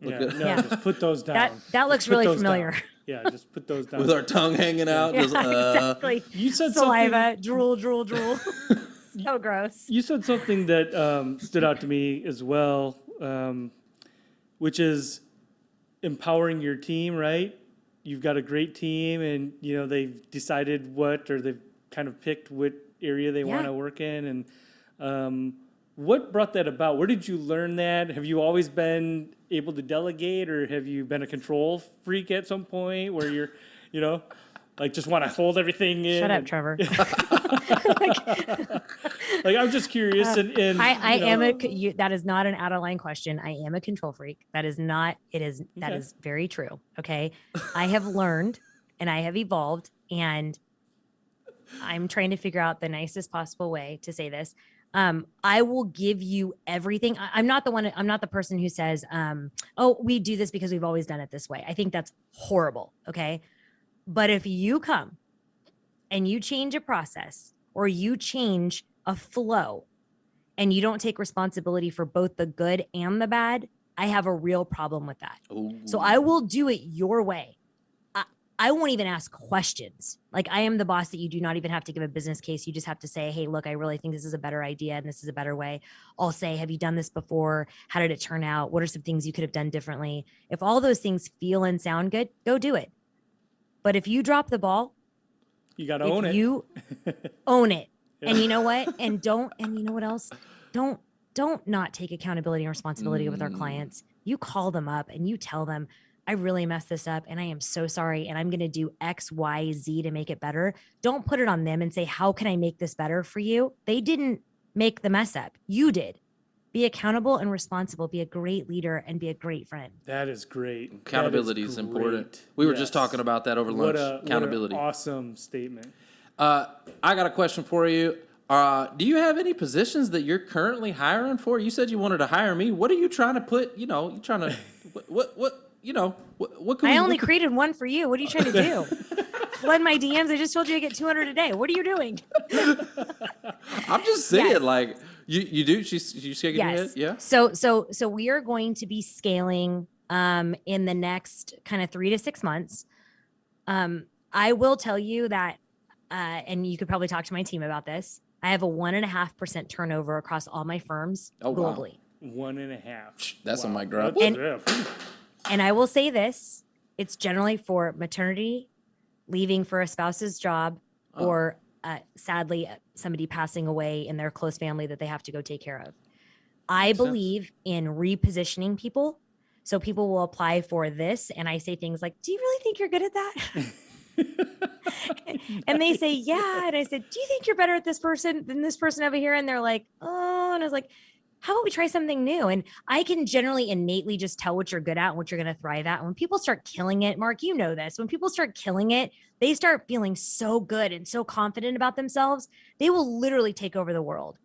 just put those down. That looks really familiar. Yeah, just put those down. With our tongue hanging out. Yeah, just, exactly. You said Saliva, drool. So gross. You said something that stood out to me as well, which is empowering your team, right? You've got a great team, and they've decided or they've kind of picked what area they want to work in, and what brought that about? Where did you learn that? Have you always been able to delegate, or have you been a control freak at some point where you're, like just want to hold everything in? Shut up, Trevor. Like, I'm just curious. And I am that is not an out of line question. I am a control freak. That is not, that is very true. Okay. I have learned and I have evolved, and I'm trying to figure out the nicest possible way to say this. I will give you everything. I'm not the person who says, oh, we do this because we've always done it this way. I think that's horrible. Okay. But if you come and you change a process or you change a flow and you don't take responsibility for both the good and the bad, I have a real problem with that. Ooh. So I will do it your way. I won't even ask questions. Like, I am the boss that you do not even have to give a business case. You just have to say, hey, look, I really think this is a better idea and this is a better way. I'll say, have you done this before? How did it turn out? What are some things you could have done differently? If all those things feel and sound good, go do it. But if you drop the ball, you got to own it. You own it. Yeah. And you know what? And you know what else? Don't not take accountability and responsibility with our clients. You call them up and you tell them, I really messed this up and I am so sorry. And I'm going to do X, Y, Z to make it better. Don't put it on them and say, how can I make this better for you? They didn't make the mess up. You did. Be accountable and responsible. Be a great leader and be a great friend. That is great. Accountability is important. We were just talking about that over lunch. Accountability. What an awesome statement. I got a question for you. Do you have any positions that you're currently hiring for? You said you wanted to hire me. What are you trying to put, you trying to, what can I only created one for you. What are you trying to do? Flood my DMs. I just told you I get 200 a day. What are you doing? I'm just saying, like, you do. She's shaking her head. Yeah. So we are going to be scaling in the next kind of 3 to 6 months. I will tell you that, and you could probably talk to my team about this. I have a 1.5% turnover across all my firms globally. Wow. 1.5. That's a mic drop. And I will say this: it's generally for maternity, leaving for a spouse's job, or sadly somebody passing away in their close family that they have to go take care of. I believe in repositioning people. So people will apply for this, and I say things like, do you really think you're good at that? And they say, yeah. And I said, do you think you're better at this person than this person over here? And they're like, oh. And I was like, how about we try something new? And I can generally innately just tell what you're good at and what you're going to thrive at. When people start killing it, Mark, you know this, when people start killing it, they start feeling so good and so confident about themselves. They will literally take over the world.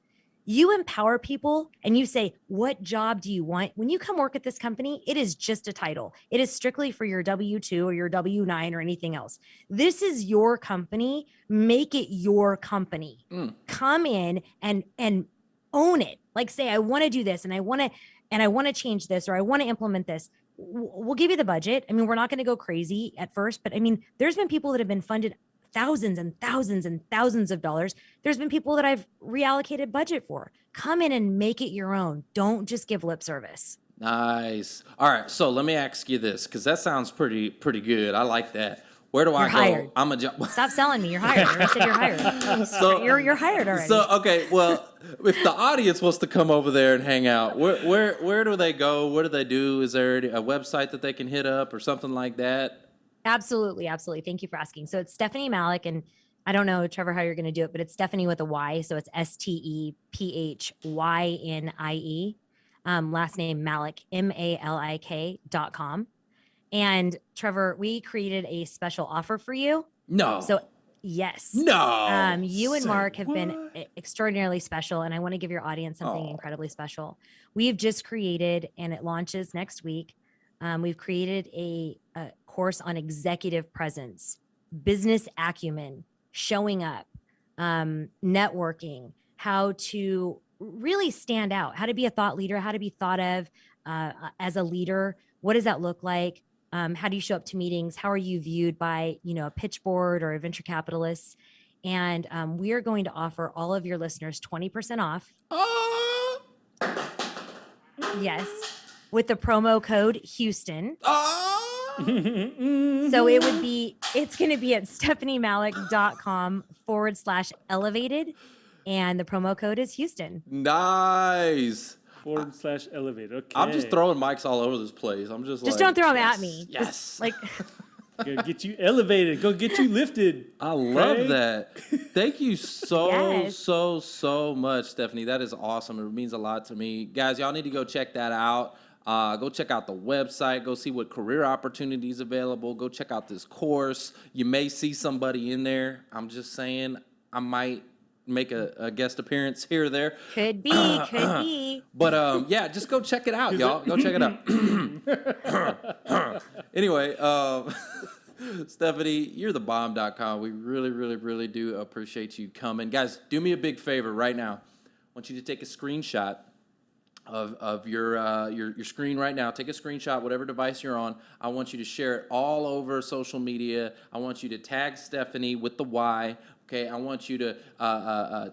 You empower people and you say, what job do you want? When you come work at this company, it is just a title. It is strictly for your W-2 or your W-9 or anything else. This is your company. Make it your company. Come in and own it. Like, say, I want to do this and I want to change this, or I want to implement this. We'll give you the budget. I mean, we're not going to go crazy at first, but I mean, there's been people that have been funded thousands and thousands and thousands of dollars. There's been people that I've reallocated budget for. Come in and make it your own. Don't just give lip service. Nice. All right. So let me ask you this, because that sounds pretty good. I like that. Where do I go? Hired. I'm a job. Stop selling me. You're hired. I said you're hired. So, you're hired already. So, okay. Well, if the audience wants to come over there and hang out, where do they go? What do they do? Is there a website that they can hit up or something like that? Absolutely. Thank you for asking. So it's Stephynie Malik, and I don't know, Trevor, how you're going to do it, but it's Stephynie with a Y. So it's STEPHYNIE. Last name Malik, MALIK.com. And Trevor, we created a special offer for you. No. So yes. No. You and Mark have been extraordinarily special, and I want to give your audience something incredibly special. We've just created, and it launches next week. We've created a course on executive presence, business acumen, showing up, networking, how to really stand out, how to be a thought leader, how to be thought of as a leader. What does that look like? How do you show up to meetings? How are you viewed by, a pitch board or a venture capitalist? And we are going to offer all of your listeners 20% off. Yes, with the promo code Houston. So it's going to be at stephaniemalik.com/elevated. And the promo code is Houston. Nice. /elevated. Okay. I'm just throwing mics all over this place. I'm just don't throw them at me. Yes. Gonna get you elevated. Go get you lifted. I love that. Thank you so much, Stephynie. That is awesome. It means a lot to me. Guys, y'all need to go check that out. Go check out the website. Go see what career opportunities available. Go check out this course. You may see somebody in there. I'm just saying, I might make a guest appearance here or there. Could be. But yeah, just go check it out, y'all. Go check it out. Anyway, Stephynie, you're the bomb.com. We really do appreciate you coming. Guys, do me a big favor right now. I want you to take a screenshot of your screen right now. Take a screenshot, whatever device you're on. I want you to share it all over social media. I want you to tag Stephynie with the Y. Okay, I want you to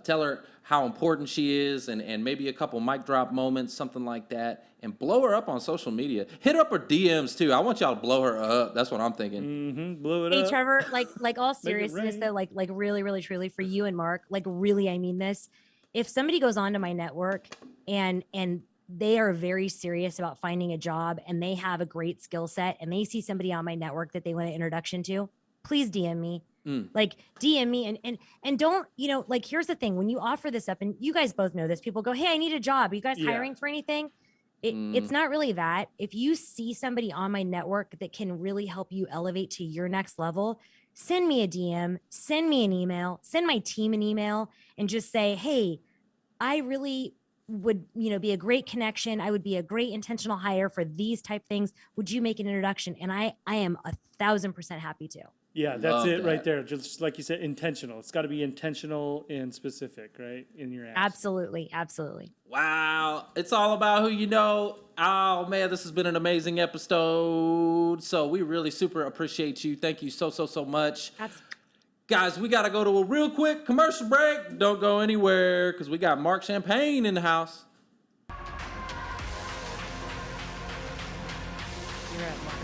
tell her how important she is and maybe a couple mic drop moments, something like that, and blow her up on social media. Hit her up her DMs too. I want y'all to blow her up. That's what I'm thinking. Mm-hmm. Blow it up. Hey, Trevor, like all seriousness though, like really truly for you and Mark, like really, I mean this. If somebody goes onto my network and they are very serious about finding a job and they have a great skill set and they see somebody on my network that they want an introduction to, please DM me. Like DM me and don't, like, here's the thing. When you offer this up, and you guys both know this, people go, hey, I need a job. Are you guys hiring for anything? It's not really that. If you see somebody on my network that can really help you elevate to your next level, send me a DM, send me an email, send my team an email, and just say, hey, I really would, be a great connection. I would be a great intentional hire for these type things. Would you make an introduction? And I am 1,000% happy to. Yeah, that's it right there. Just like you said, intentional. It's got to be intentional and specific, right? In your ask. Absolutely. Wow. It's all about who you know. Oh, man, this has been an amazing episode. So we really super appreciate you. Thank you so much. Guys, we got to go to a real quick commercial break. Don't go anywhere because we got Marc Champagne in the house. You're at Mark.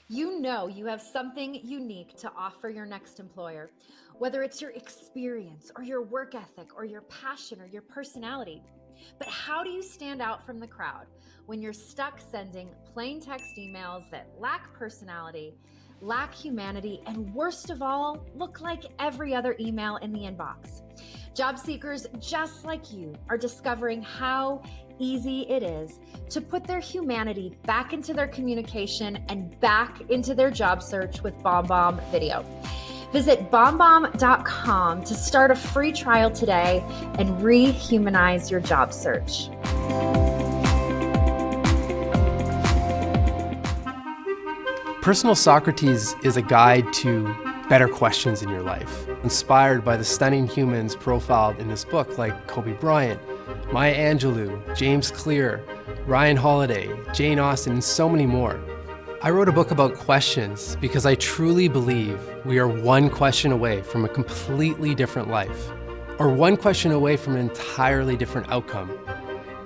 You know you have something unique to offer your next employer, whether it's your experience or your work ethic or your passion or your personality. But how do you stand out from the crowd when you're stuck sending plain text emails that lack personality, lack humanity, and worst of all, look like every other email in the inbox? Job seekers just like you are discovering how easy it is to put their humanity back into their communication and back into their job search with BombBomb Video. Visit bombbomb.com to start a free trial today and rehumanize your job search. Personal Socrates is a guide to better questions in your life, inspired by the stunning humans profiled in this book like Kobe Bryant, Maya Angelou, James Clear, Ryan Holiday, Jane Austen, and so many more. I wrote a book about questions because I truly believe we are one question away from a completely different life, or one question away from an entirely different outcome.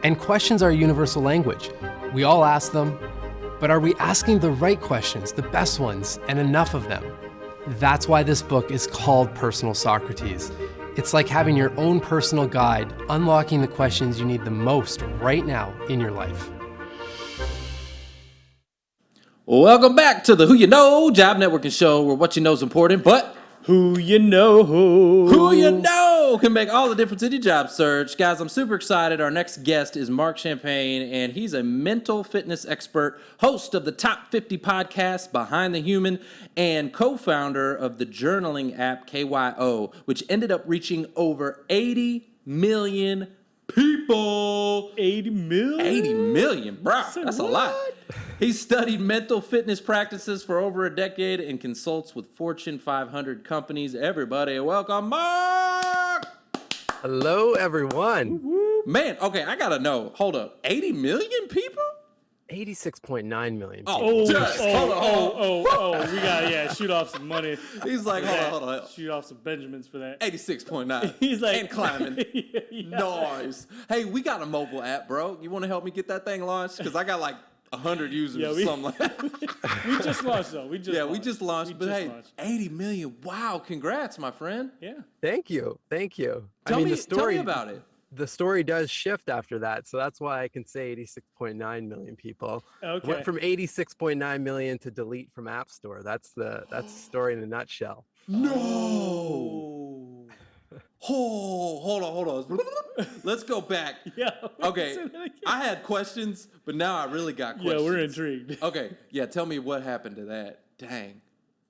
And questions are a universal language. We all ask them, but are we asking the right questions, the best ones, and enough of them? That's why this book is called Personal Socrates. It's like having your own personal guide, unlocking the questions you need the most right now in your life. Welcome back to the Who You Know Job Networking Show, where what you know is important, but who you know can make all the difference in your job search. Guys, I'm super excited. Our next guest is Marc Champagne, and he's a mental fitness expert, host of the Top 50 podcast, Behind the Human, and co-founder of the journaling app KYO, which ended up reaching over 80 million people. 80 million? 80 million, bro. That's a lot. He's studied mental fitness practices for over a decade and consults with Fortune 500 companies. Everybody, welcome Marc! Hello, everyone. Man, okay, I gotta know. Hold up. 80 million people? 86.9 million people. Hold on. We gotta shoot off some money. He's like, hold on. Shoot off some Benjamins for that. 86.9. He's like, and climbing. Nice. Hey, we got a mobile app, bro. You want to help me get that thing launched? Because I got like 100 users or something like that. We just launched, though. We just launched. 80 million. Wow, congrats, my friend. Yeah. Thank you. Tell me about it. The story does shift after that, so that's why I can say 86.9 million people. Okay. Went from 86.9 million to delete from App Store. That's the story in a nutshell. No. Hold on. Let's go back. Yeah. Okay. I had questions, but now I really got questions. Yeah, we're intrigued. Okay. Yeah, tell me what happened to that. Dang.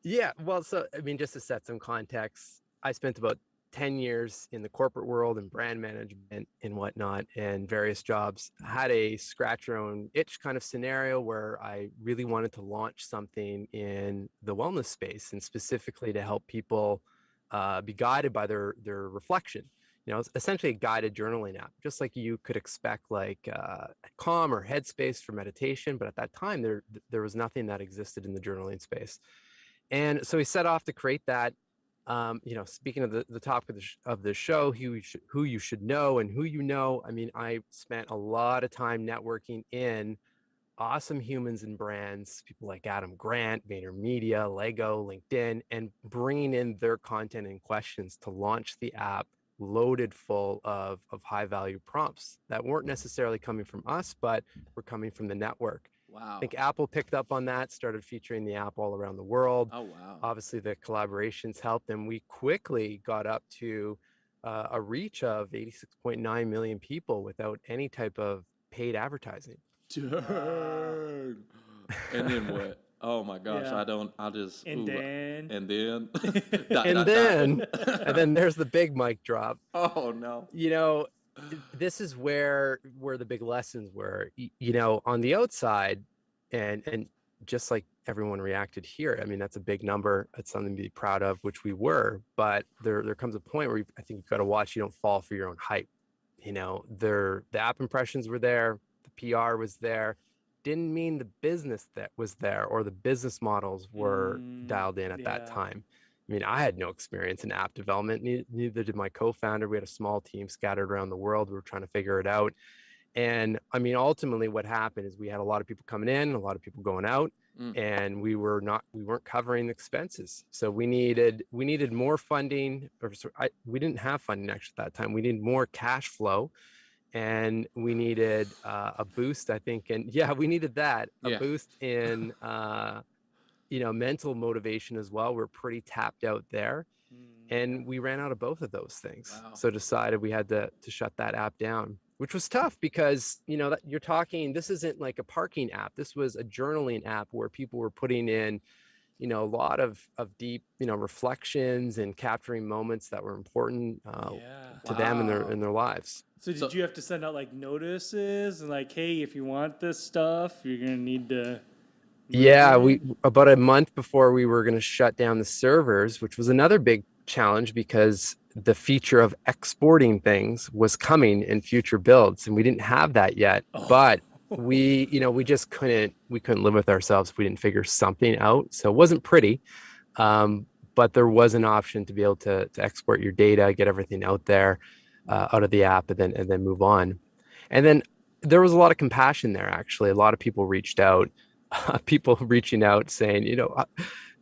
Yeah, well, so, just to set some context, I spent about 10 years in the corporate world and brand management and whatnot and various jobs. I had a scratch your own itch kind of scenario where I really wanted to launch something in the wellness space and specifically to help people be guided by their reflection. It's essentially a guided journaling app, just like you could expect like Calm or Headspace for meditation. But at that time, there was nothing that existed in the journaling space. And so we set off to create that. Speaking of the topic of the show, who you should know and who you know. I spent a lot of time networking in awesome humans and brands, people like Adam Grant, VaynerMedia, Lego, LinkedIn, and bringing in their content and questions to launch the app loaded full of high value prompts that weren't necessarily coming from us, but were coming from the network. Wow. I think Apple picked up on that, started featuring the app all around the world. Oh, wow. Obviously, the collaborations helped, and we quickly got up to a reach of 86.9 million people without any type of paid advertising. Dang. And then what? Oh my gosh, Yeah. And then there's the big mic drop. Oh no. This is where the big lessons were. On the outside, and just like everyone reacted here, that's a big number. It's something to be proud of, which we were. But there comes a point where I think you've got to watch you don't fall for your own hype. The app impressions were there, the PR was there. Didn't mean the business that was there or the business models were dialed in at that time. I had no experience in app development, neither did my co-founder. We had a small team scattered around the world. We were trying to figure it out. And ultimately what happened is we had a lot of people coming in, a lot of people going out, and we weren't covering the expenses. So we needed more funding, we didn't have funding actually at that time. We needed more cash flow. And we needed a boost, I think. And we needed that, a boost in, mental motivation as well. We're pretty tapped out there. And we ran out of both of those things. Wow. So decided we had to shut that app down, which was tough because, you're talking, this isn't like a parking app. This was a journaling app where people were putting in, a lot of deep, reflections and capturing moments that were important to them in their lives. So did you have to send out like notices and like, hey, if you want this stuff, you're gonna need to? Yeah, we about a month before we were gonna shut down the servers, which was another big challenge because the feature of exporting things was coming in future builds, and we didn't have that yet. But we just couldn't live with ourselves if we didn't figure something out. So it wasn't pretty, but there was an option to be able to export your data, get everything out there, out of the app, and then move on. And then there was a lot of compassion there. Actually, a lot of people reached out, people reaching out saying,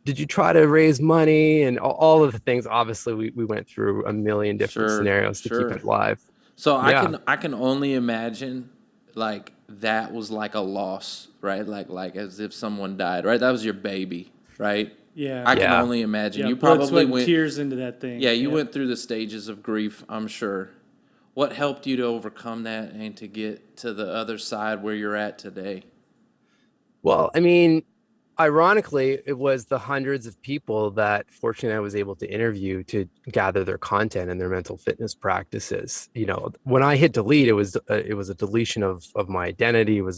did you try to raise money, and all of the things. Obviously, we went through a million different scenarios to keep it live. So Yeah. I can only imagine like that was like a loss, right? Like as if someone died, right? That was your baby, right? Yeah. I can only imagine. Yeah, You blood, probably sweat, and went tears into that thing. Yeah, you went through the stages of grief, I'm sure. What helped you to overcome that and to get to the other side where you're at today? Well, I mean, ironically, it was the hundreds of people that fortunately I was able to interview to gather their content and their mental fitness practices. You know, when I hit delete, it was a deletion of my identity. It was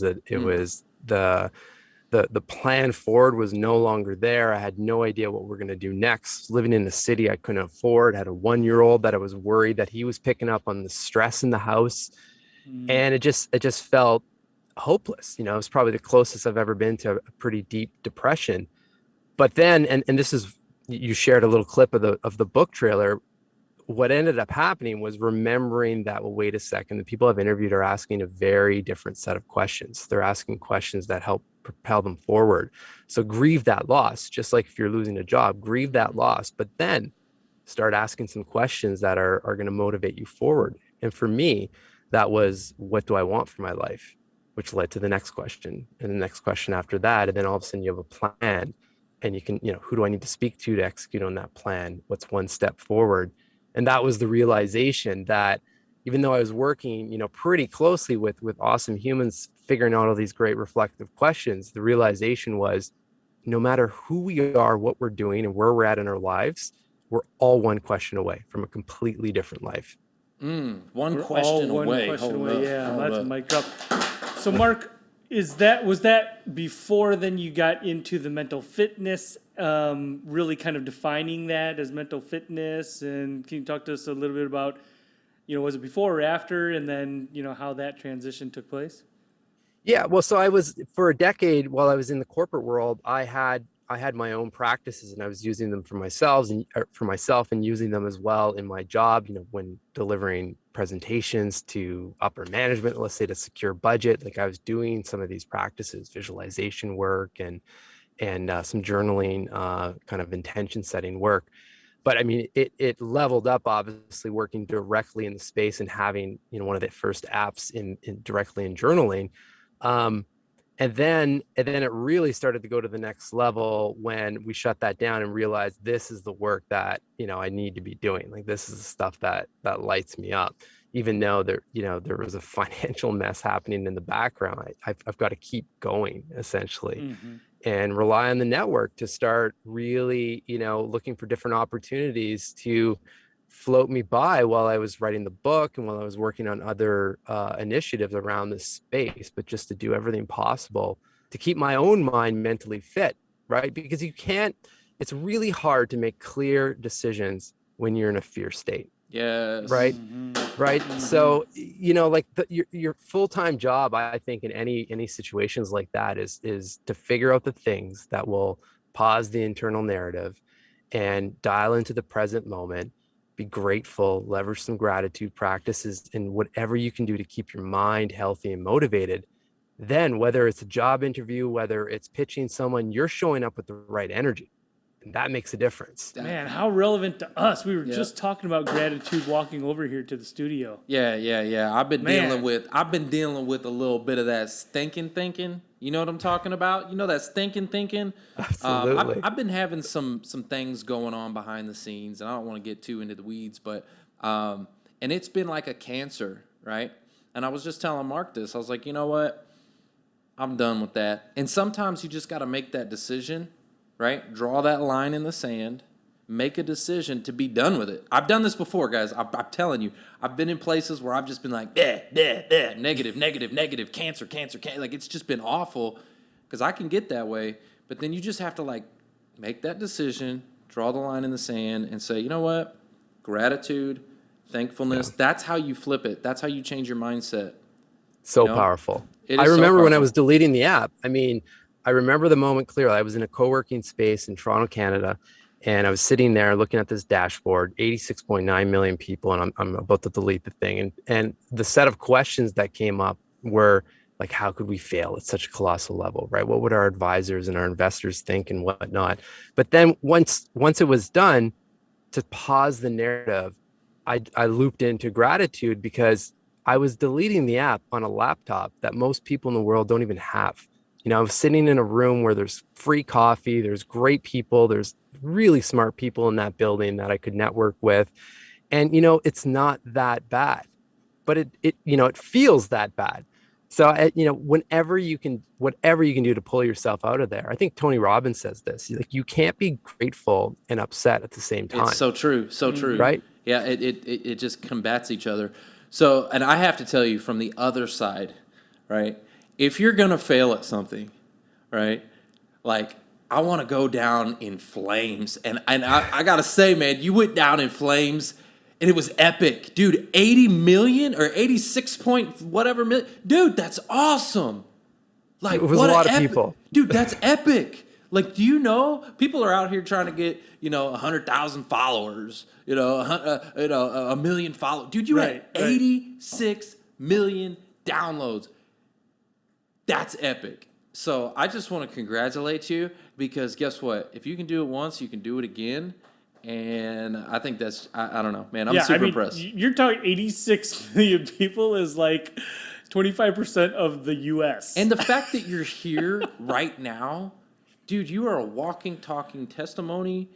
the plan forward was no longer there. I had no idea what we're going to do next. Living in a city I couldn't afford, had a 1-year-old that I was worried that he was picking up on the stress in the house. And it just felt hopeless. You know, it was probably the closest I've ever been to a pretty deep depression. But then, and this is, you shared a little clip of the book trailer. What ended up happening was remembering that, well, wait a second, the people I've interviewed are asking a very different set of questions. They're asking questions that help propel them forward. So grieve that loss, just like if you're losing a job, grieve that loss, but then start asking some questions that are going to motivate you forward. And for me, that was, what do I want for my life? Which led to the next question and the next question after that. And then all of a sudden you have a plan, and you can, you know, who do I need to speak to execute on that plan? What's one step forward? And that was the realization that even though I was working, you know, pretty closely with awesome humans, figuring out all these great reflective questions, the realization was, no matter who we are, what we're doing, and where we're at in our lives, we're all one question away from a completely different life. One question away. Yeah, that's a mic drop. So Mark, was that before then you got into the mental fitness, really kind of defining that as mental fitness? And can you talk to us a little bit about, you know, was it before or after, and then, you know, how that transition took place? Yeah, well, so I was, for a decade while I was in the corporate world, I had my own practices, and I was using them for myself and using them as well in my job, you know, when delivering presentations to upper management, let's say to secure budget. Like, I was doing some of these practices, visualization work and some journaling, kind of intention setting work. But I mean, it leveled up, obviously, working directly in the space and having, you know, one of the first apps in directly in journaling. And then it really started to go to the next level when we shut that down and realized this is the work that, you know, I need to be doing. Like, this is the stuff that lights me up, even though there was a financial mess happening in the background. I've got to keep going, essentially, and rely on the network to start really, you know, looking for different opportunities to float me by while I was writing the book and while I was working on other initiatives around this space, but just to do everything possible to keep my own mind mentally fit, right? Because it's really hard to make clear decisions when you're in a fear state. Yes. Right. Right. So, you know, like your full-time job, I think, in any situations like that is to figure out the things that will pause the internal narrative and dial into the present moment. Be grateful, leverage some gratitude practices, and whatever you can do to keep your mind healthy and motivated. Then, whether it's a job interview, whether it's pitching someone, you're showing up with the right energy. And that makes a difference. Man, how relevant to us. We were just talking about gratitude walking over here to the studio. Yeah. I've been dealing with a little bit of that stinking thinking. You know what I'm talking about? You know that stinking thinking? Absolutely. I've been having some things going on behind the scenes, and I don't want to get too into the weeds, but and it's been like a cancer, right? And I was just telling Mark this. I was like, you know what? I'm done with that. And sometimes you just got to make that decision, right? Draw that line in the sand. Make a decision to be done with it. I've done this before, guys. I'm telling you. I've been in places where I've just been like, negative, cancer. Like, it's just been awful, because I can get that way. But then you just have to, like, make that decision, draw the line in the sand, and say, you know what? Gratitude, thankfulness. That's how you flip it. That's how you change your mindset. So powerful. It is I remember so when I powerful. was deleting the app. I mean, I remember the moment clearly. I was in a co-working space in Toronto, Canada, and I was sitting there looking at this dashboard, 86.9 million people, and I'm about to delete the thing. And the set of questions that came up were, Like, how could we fail at such a colossal level, right? What would our advisors and our investors think and whatnot? But then once it was done, to pause the narrative, I looped into gratitude, because I was deleting the app on a laptop that most people in the world don't even have. You know, I was sitting in a room where there's free coffee, there's great people, there's really smart people in that building that I could network with. And, you know, it's not that bad, but it feels that bad. So, whatever you can do to pull yourself out of there. I think Tony Robbins says this, like, you can't be grateful and upset at the same time. It's so true. So true. Right? Yeah. It just combats each other. So, and I have to tell you from the other side, right? If you're going to fail at something, right? Like, I want to go down in flames. And I got to say, man, you went down in flames and it was epic. Dude, 80 million or 86 point whatever million. Dude, that's awesome. Like, it was what a lot of people. Dude, that's epic. Like, do you know people are out here trying to get, 100,000 followers, a million followers. Dude, you had 86 million downloads. That's epic. So I just want to congratulate you, because guess what? If you can do it once, you can do it again. And I think that's, I don't know, man. I'm super impressed. You're talking 86 million people is like 25% of the U.S. And the fact that you're here right now, dude, you are a walking, talking testimony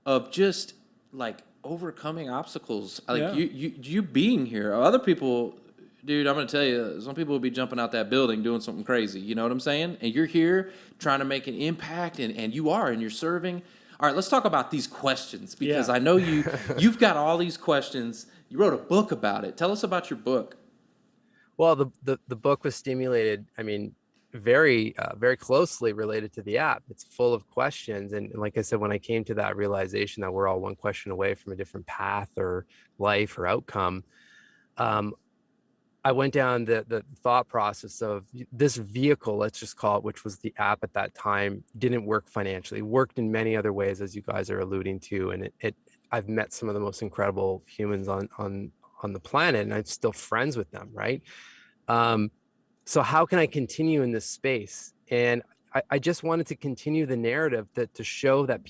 of just like overcoming obstacles. Like you being here. Other people, dude, I'm going to tell you, some people will be jumping out that building doing something crazy. You know what I'm saying? And you're here trying to make an impact, and you are, and you're serving. All right, let's talk about these questions, because I know you've got all these questions. You wrote a book about it. Tell us about your book. Well, the book was stimulated, I mean, very closely related to the app. It's full of questions. And like I said, when I came to that realization that we're all one question away from a different path or life or outcome, I went down the thought process of this vehicle, let's just call it, which was the app at that time, didn't work financially. It worked in many other ways, as you guys are alluding to. And I've met some of the most incredible humans on the planet, and I'm still friends with them, right? So how can I continue in this space? And I just wanted to continue the narrative to show that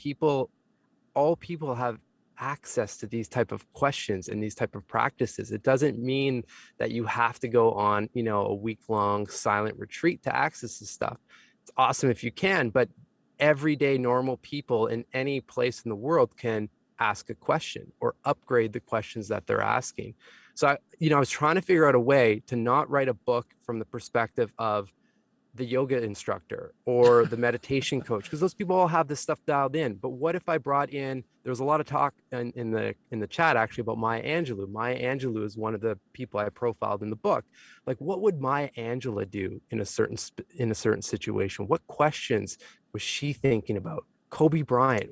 all people have access to these type of questions and these type of practices. It doesn't mean that you have to go on, a week-long silent retreat to access this stuff. It's awesome if you can, but everyday normal people in any place in the world can ask a question or upgrade the questions that they're asking. So I was trying to figure out a way to not write a book from the perspective of the yoga instructor or the meditation coach, because those people all have this stuff dialed in. But what if I brought in, there was a lot of talk in the chat actually about Maya Angelou. Maya Angelou is one of the people I profiled in the book. Like, what would Maya Angelou do in a certain situation? What questions was she thinking about? Kobe Bryant,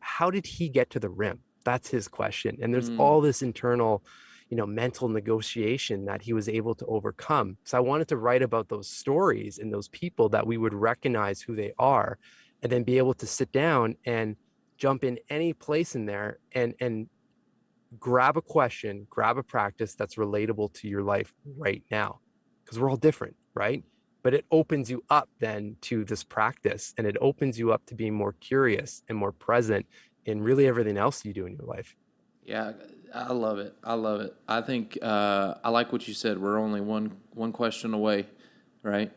how did he get to the rim? That's his question. And there's all this internal mental negotiation that he was able to overcome. So I wanted to write about those stories and those people that we would recognize who they are, and then be able to sit down and jump in any place in there and grab a question, grab a practice that's relatable to your life right now. Because we're all different, right? But it opens you up then to this practice, and it opens you up to being more curious and more present in really everything else you do in your life. Yeah, I love it. I love it. I think I like what you said. We're only one question away, right?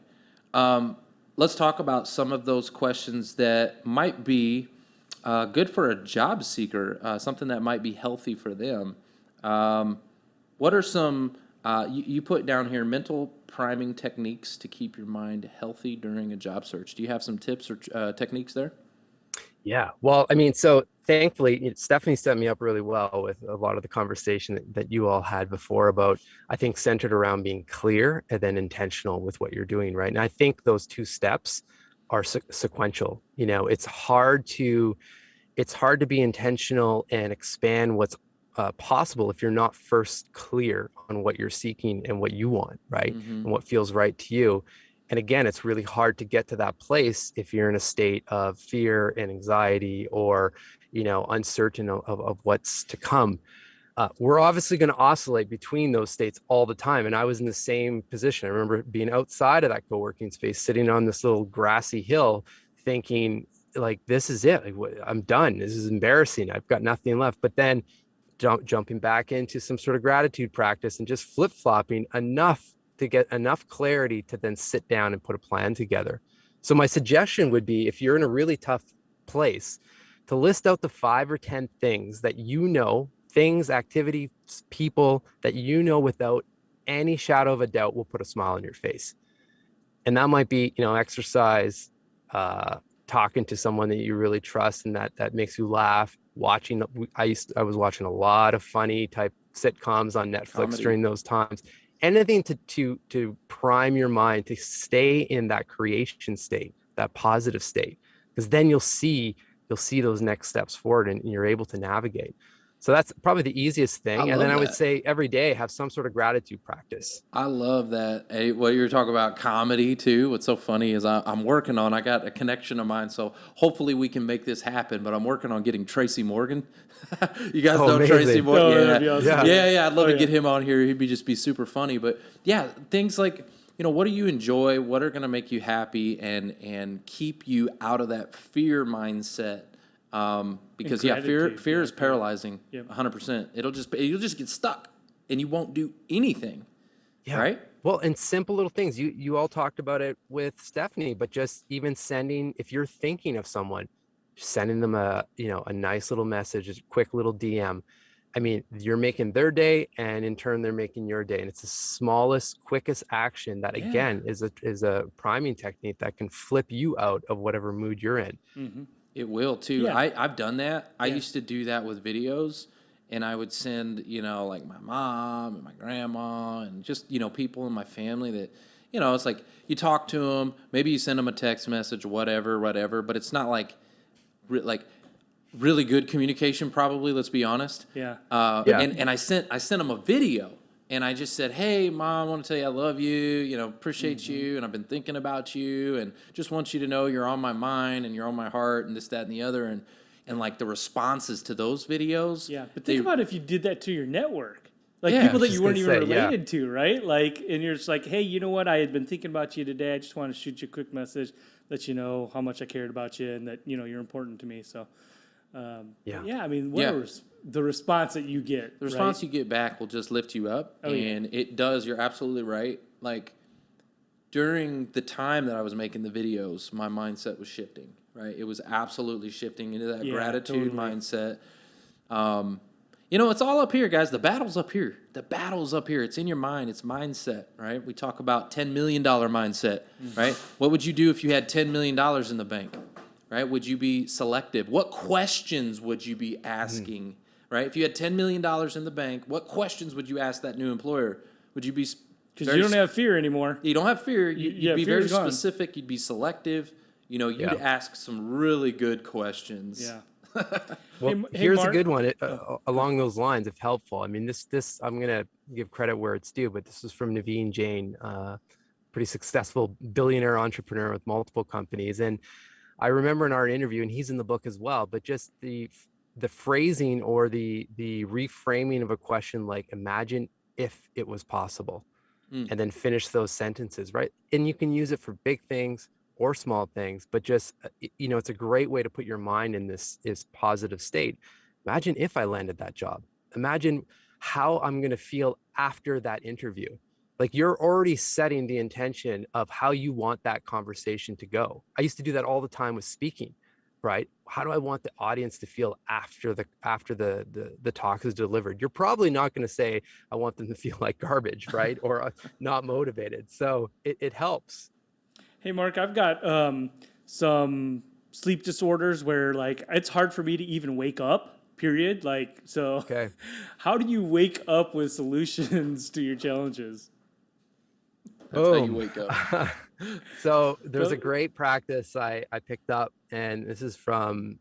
Let's talk about some of those questions that might be good for a job seeker, something that might be healthy for them. What are some, you put down here, mental priming techniques to keep your mind healthy during a job search. Do you have some tips or techniques there? Yeah, well, I mean, so thankfully, Stephynie set me up really well with a lot of the conversation that you all had before about, I think, centered around being clear and then intentional with what you're doing, right? And I think those two steps are sequential. It's hard to be intentional and expand what's possible if you're not first clear on what you're seeking and what you want, right? And what feels right to you. And again, it's really hard to get to that place if you're in a state of fear and anxiety or, uncertain of what's to come. we're obviously going to oscillate between those states all the time. And I was in the same position. I remember being outside of that co-working space, sitting on this little grassy hill, thinking like, this is it. Like, I'm done. This is embarrassing. I've got nothing left. But then jumping back into some sort of gratitude practice and just flip-flopping enough to get enough clarity to then sit down and put a plan together. So my suggestion would be, if you're in a really tough place, to list out the 5 or 10 things that you know, things, activities, people that you know without any shadow of a doubt will put a smile on your face. And that might be, exercise, talking to someone that you really trust and that makes you laugh, watching. I was watching a lot of funny type sitcoms on Netflix Comedy. during those times. Anything to prime your mind to stay in that creation state, that positive state, because then you'll see those next steps forward and you're able to navigate. So that's probably the easiest thing. And then I would say every day have some sort of gratitude practice. I love that. Hey, what you were talking about comedy too. What's so funny is I'm working on, I got a connection of mine. So hopefully we can make this happen, but I'm working on getting Tracy Morgan. You guys know amazing. Tracy Morgan? Oh, that'd be awesome. Yeah. I'd love to get him on here. He'd just be super funny. But yeah, things like, what do you enjoy? What are going to make you happy and keep you out of that fear mindset? Because fear is paralyzing. 100%. You'll just get stuck and you won't do anything. Yeah. Right. Well, and simple little things. You all talked about it with Stephynie, but just even sending, if you're thinking of someone, sending them a nice little message, a quick little DM. I mean, you're making their day, and in turn, they're making your day. And it's the smallest, quickest action that, again, is a priming technique that can flip you out of whatever mood you're in. Mm-hmm. It will too. Yeah. I've done that. I used to do that with videos, and I would send, like my mom and my grandma and just, people in my family that, it's like you talk to them, maybe you send them a text message, whatever, but it's not like really good communication, probably, let's be honest. Yeah. And I sent them a video. And I just said, hey, Mom, I want to tell you I love you, appreciate you, and I've been thinking about you, and just want you to know you're on my mind, and you're on my heart, and this, that, and the other. And like the responses to those videos. Yeah, but think about if you did that to your network. Like people that you weren't even related to, right? Like, and you're just like, hey, you know what? I had been thinking about you today. I just want to shoot you a quick message, let you know how much I cared about you, and that, you're important to me. So, I mean, the response that you get. The response you get back will just lift you up. And it does. You're absolutely right. Like during the time that I was making the videos, my mindset was shifting, right? It was absolutely shifting into that gratitude mindset. It's all up here, guys. The battle's up here. It's in your mind. It's mindset, right? We talk about $10 million mindset, right? What would you do if you had $10 million in the bank, right? Would you be selective? What questions would you be asking? Right? If you had $10 million in the bank, what questions would you ask that new employer? Would you be... Because you don't have fear anymore. You don't have fear. You'd be very specific. You'd be selective. You'd ask some really good questions. Yeah. Well, here's a good one along those lines, if helpful. I mean, this I'm going to give credit where it's due, but this is from Naveen Jain, pretty successful billionaire entrepreneur with multiple companies. And I remember in our interview, and he's in the book as well, but just the phrasing or the reframing of a question like, imagine if it was possible, and then finish those sentences, right? And you can use it for big things or small things, but just, it's a great way to put your mind in this positive state. Imagine if I landed that job. Imagine how I'm going to feel after that interview. Like you're already setting the intention of how you want that conversation to go. I used to do that all the time with speaking. Right? How do I want the audience to feel after the talk is delivered? You're probably not going to say, I want them to feel like garbage, right? Or not motivated. So it helps. Hey, Mark, I've got some sleep disorders where like it's hard for me to even wake up, period. Like, so how do you wake up with solutions to your challenges? That's how you wake up. So there's a great practice I picked up, and this is from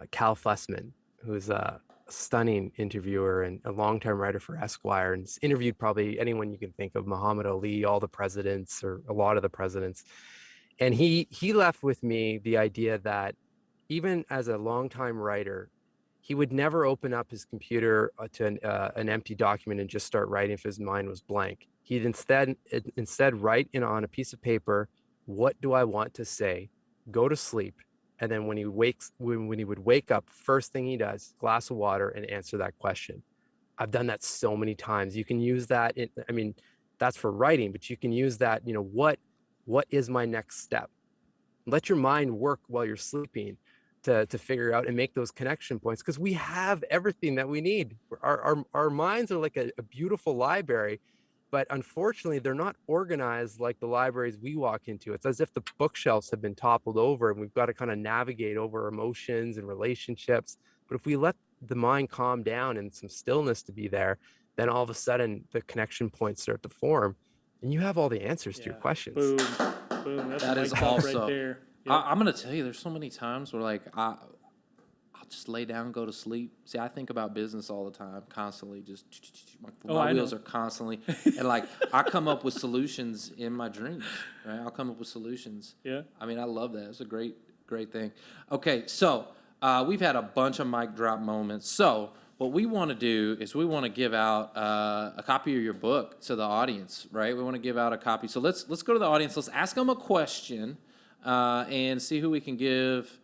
Cal Fussman, who's a stunning interviewer and a longtime writer for Esquire, and he's interviewed probably anyone you can think of, Muhammad Ali, all the presidents, or a lot of the presidents. And he left with me the idea that even as a longtime writer, he would never open up his computer to an empty document and just start writing if his mind was blank. He'd instead write on a piece of paper, what do I want to say, go to sleep, and then when he would wake up, first thing he does, glass of water, and answer that question. I've done that so many times. You can use that that's for writing, but you can use that, what is my next step? Let your mind work while you're sleeping to figure out and make those connection points, because we have everything that we need. Our minds are like a beautiful library, but unfortunately they're not organized like the libraries we walk into. It's as if the bookshelves have been toppled over and we've got to kind of navigate over emotions and relationships. But if we let the mind calm down and some stillness to be there, then all of a sudden the connection points start to form and you have all the answers to your questions. Boom. Boom. That's That a is mic drop also. right there. I'm gonna tell you, there's so many times where like I'll just lay down and go to sleep. See, I think about business all the time, constantly. Just my wheels are constantly, and like I come up with solutions in my dreams. Right, I'll come up with solutions. Yeah. I mean, I love that. It's a great thing. Okay, so we've had a bunch of mic drop moments. So what we want to do is we want to give out a copy of your book to the audience. Right? We want to give out a copy. So let's go to the audience. Let's ask them a question. And see who we can give.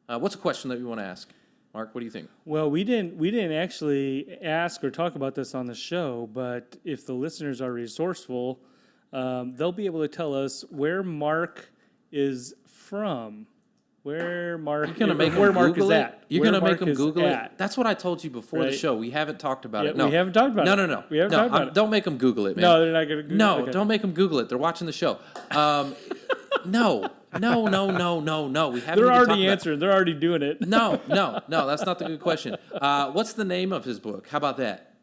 What's a question that we want to ask? Mark, what do you think? Well, we didn't actually ask or talk about this on the show, but if the listeners are resourceful, they'll be able to tell us where Mark is from. Where Mark is at. You're going to make them Google it? At. That's what I told you before the show. We haven't talked about it. No, we haven't talked about it. No. We haven't talked about it. Don't make them Google it, man. No, they're not going to Google it. No, don't make them Google it. They're watching the show. No. We haven't. They're already answering. They're already doing it. No. That's not the good question. What's the name of his book? How about that?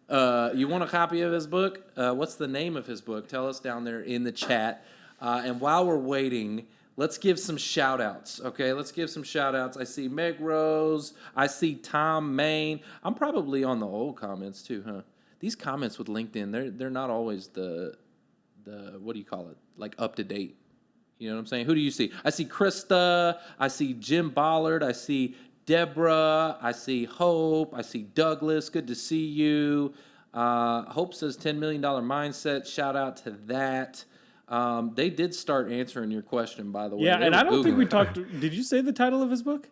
You want a copy of his book? What's the name of his book? Tell us down there in the chat. And while we're waiting, let's give some shout outs. Okay, let's give some shout outs. I see Meg Rose. I see Tom Main. I'm probably on the old comments too, huh? These comments with LinkedIn, they're not always the what do you call it? Like up to date. You know what I'm saying? Who do you see? I see Krista. I see Jim Bollard. I see Deborah. I see Hope. I see Douglas. Good to see you. Hope says $10 million mindset. Shout out to that. They did start answering your question, by the way. Yeah, and I don't think we talked. Did you say the title of his book?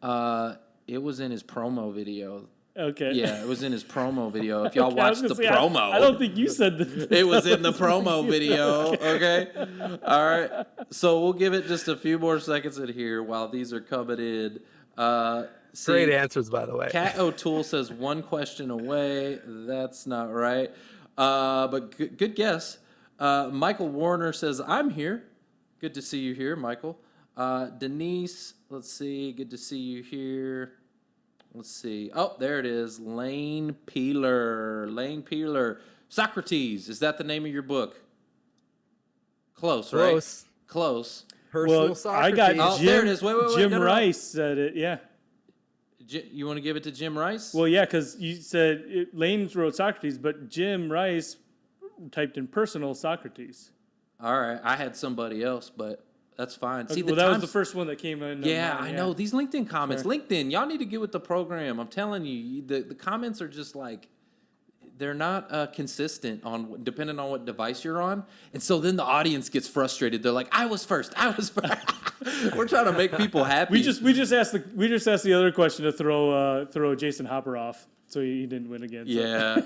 It was in his promo video. Okay. Yeah, it was in his promo video. If y'all watched the promo. I don't think you said that. It was in the promo video, okay? All right. So we'll give it just a few more seconds in here while these are coming in. Great answers, by the way. Cat O'Toole says one question away. That's not right. But good guess. Michael Warner says, I'm here. Good to see you here, Michael. Denise, let's see. Good to see you here. Let's see. Oh, there it is. Lane Peeler. Socrates. Is that the name of your book? Close, right? Close. Personal Socrates. I got Jim, there it is. Wait. Jim No. Rice said it, yeah. You want to give it to Jim Rice? Well, yeah, because you said Lane wrote Socrates, but Jim Rice typed in personal Socrates. All right. I had somebody else, but that's fine. Okay, See, that was the first one that came in. Yeah, I know. These LinkedIn comments. Sure. LinkedIn, y'all need to get with the program. I'm telling you, the comments are just like, they're not consistent on depending on what device you're on. And so then the audience gets frustrated. They're like, I was first. We're trying to make people happy. We just asked the other question to throw Jason Hopper off, so he didn't win again. So. Yeah.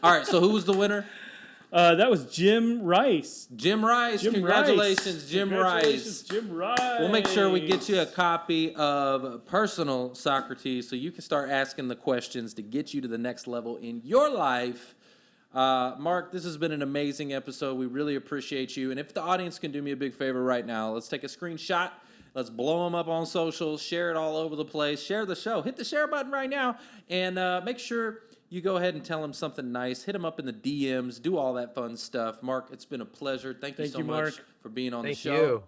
All right, so who was the winner? That was Jim Rice. Congratulations, Jim Rice. Jim Rice. We'll make sure we get you a copy of Personal Socrates so you can start asking the questions to get you to the next level in your life. Mark, this has been an amazing episode. We really appreciate you. And if the audience can do me a big favor right now, let's take a screenshot. Let's blow them up on social. Share it all over the place. Share the show. Hit the share button right now. And make sure you go ahead and tell them something nice. Hit them up in the DMs. Do all that fun stuff. Mark, it's been a pleasure. Thank you so much for being on the show. Thank you.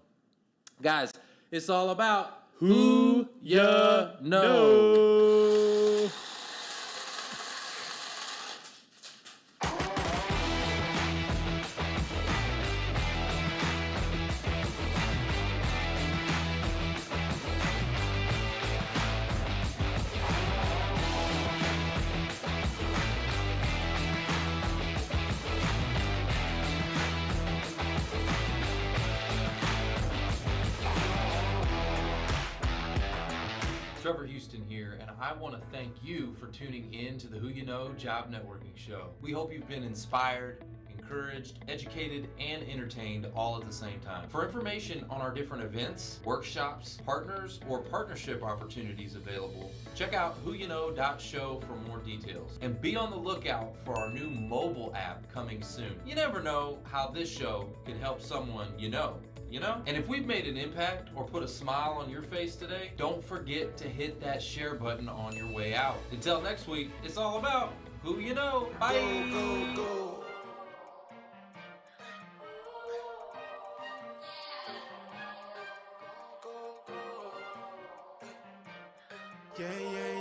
Guys, it's all about who ya know. Trevor Houston here, and I want to thank you for tuning in to the Who You Know Job Networking Show. We hope you've been inspired, encouraged, educated, and entertained all at the same time. For information on our different events, workshops, partners, or partnership opportunities available, check out 𝐤𝐴𝐻𝑢𝑦𝑜.show for more details. And be on the lookout for our new mobile app coming soon. You never know how this show could help someone you know? And if we've made an impact or put a smile on your face today, don't forget to hit that share button on your way out. Until next week, it's all about who you know. Bye. Go, go, go. Yeah, yeah,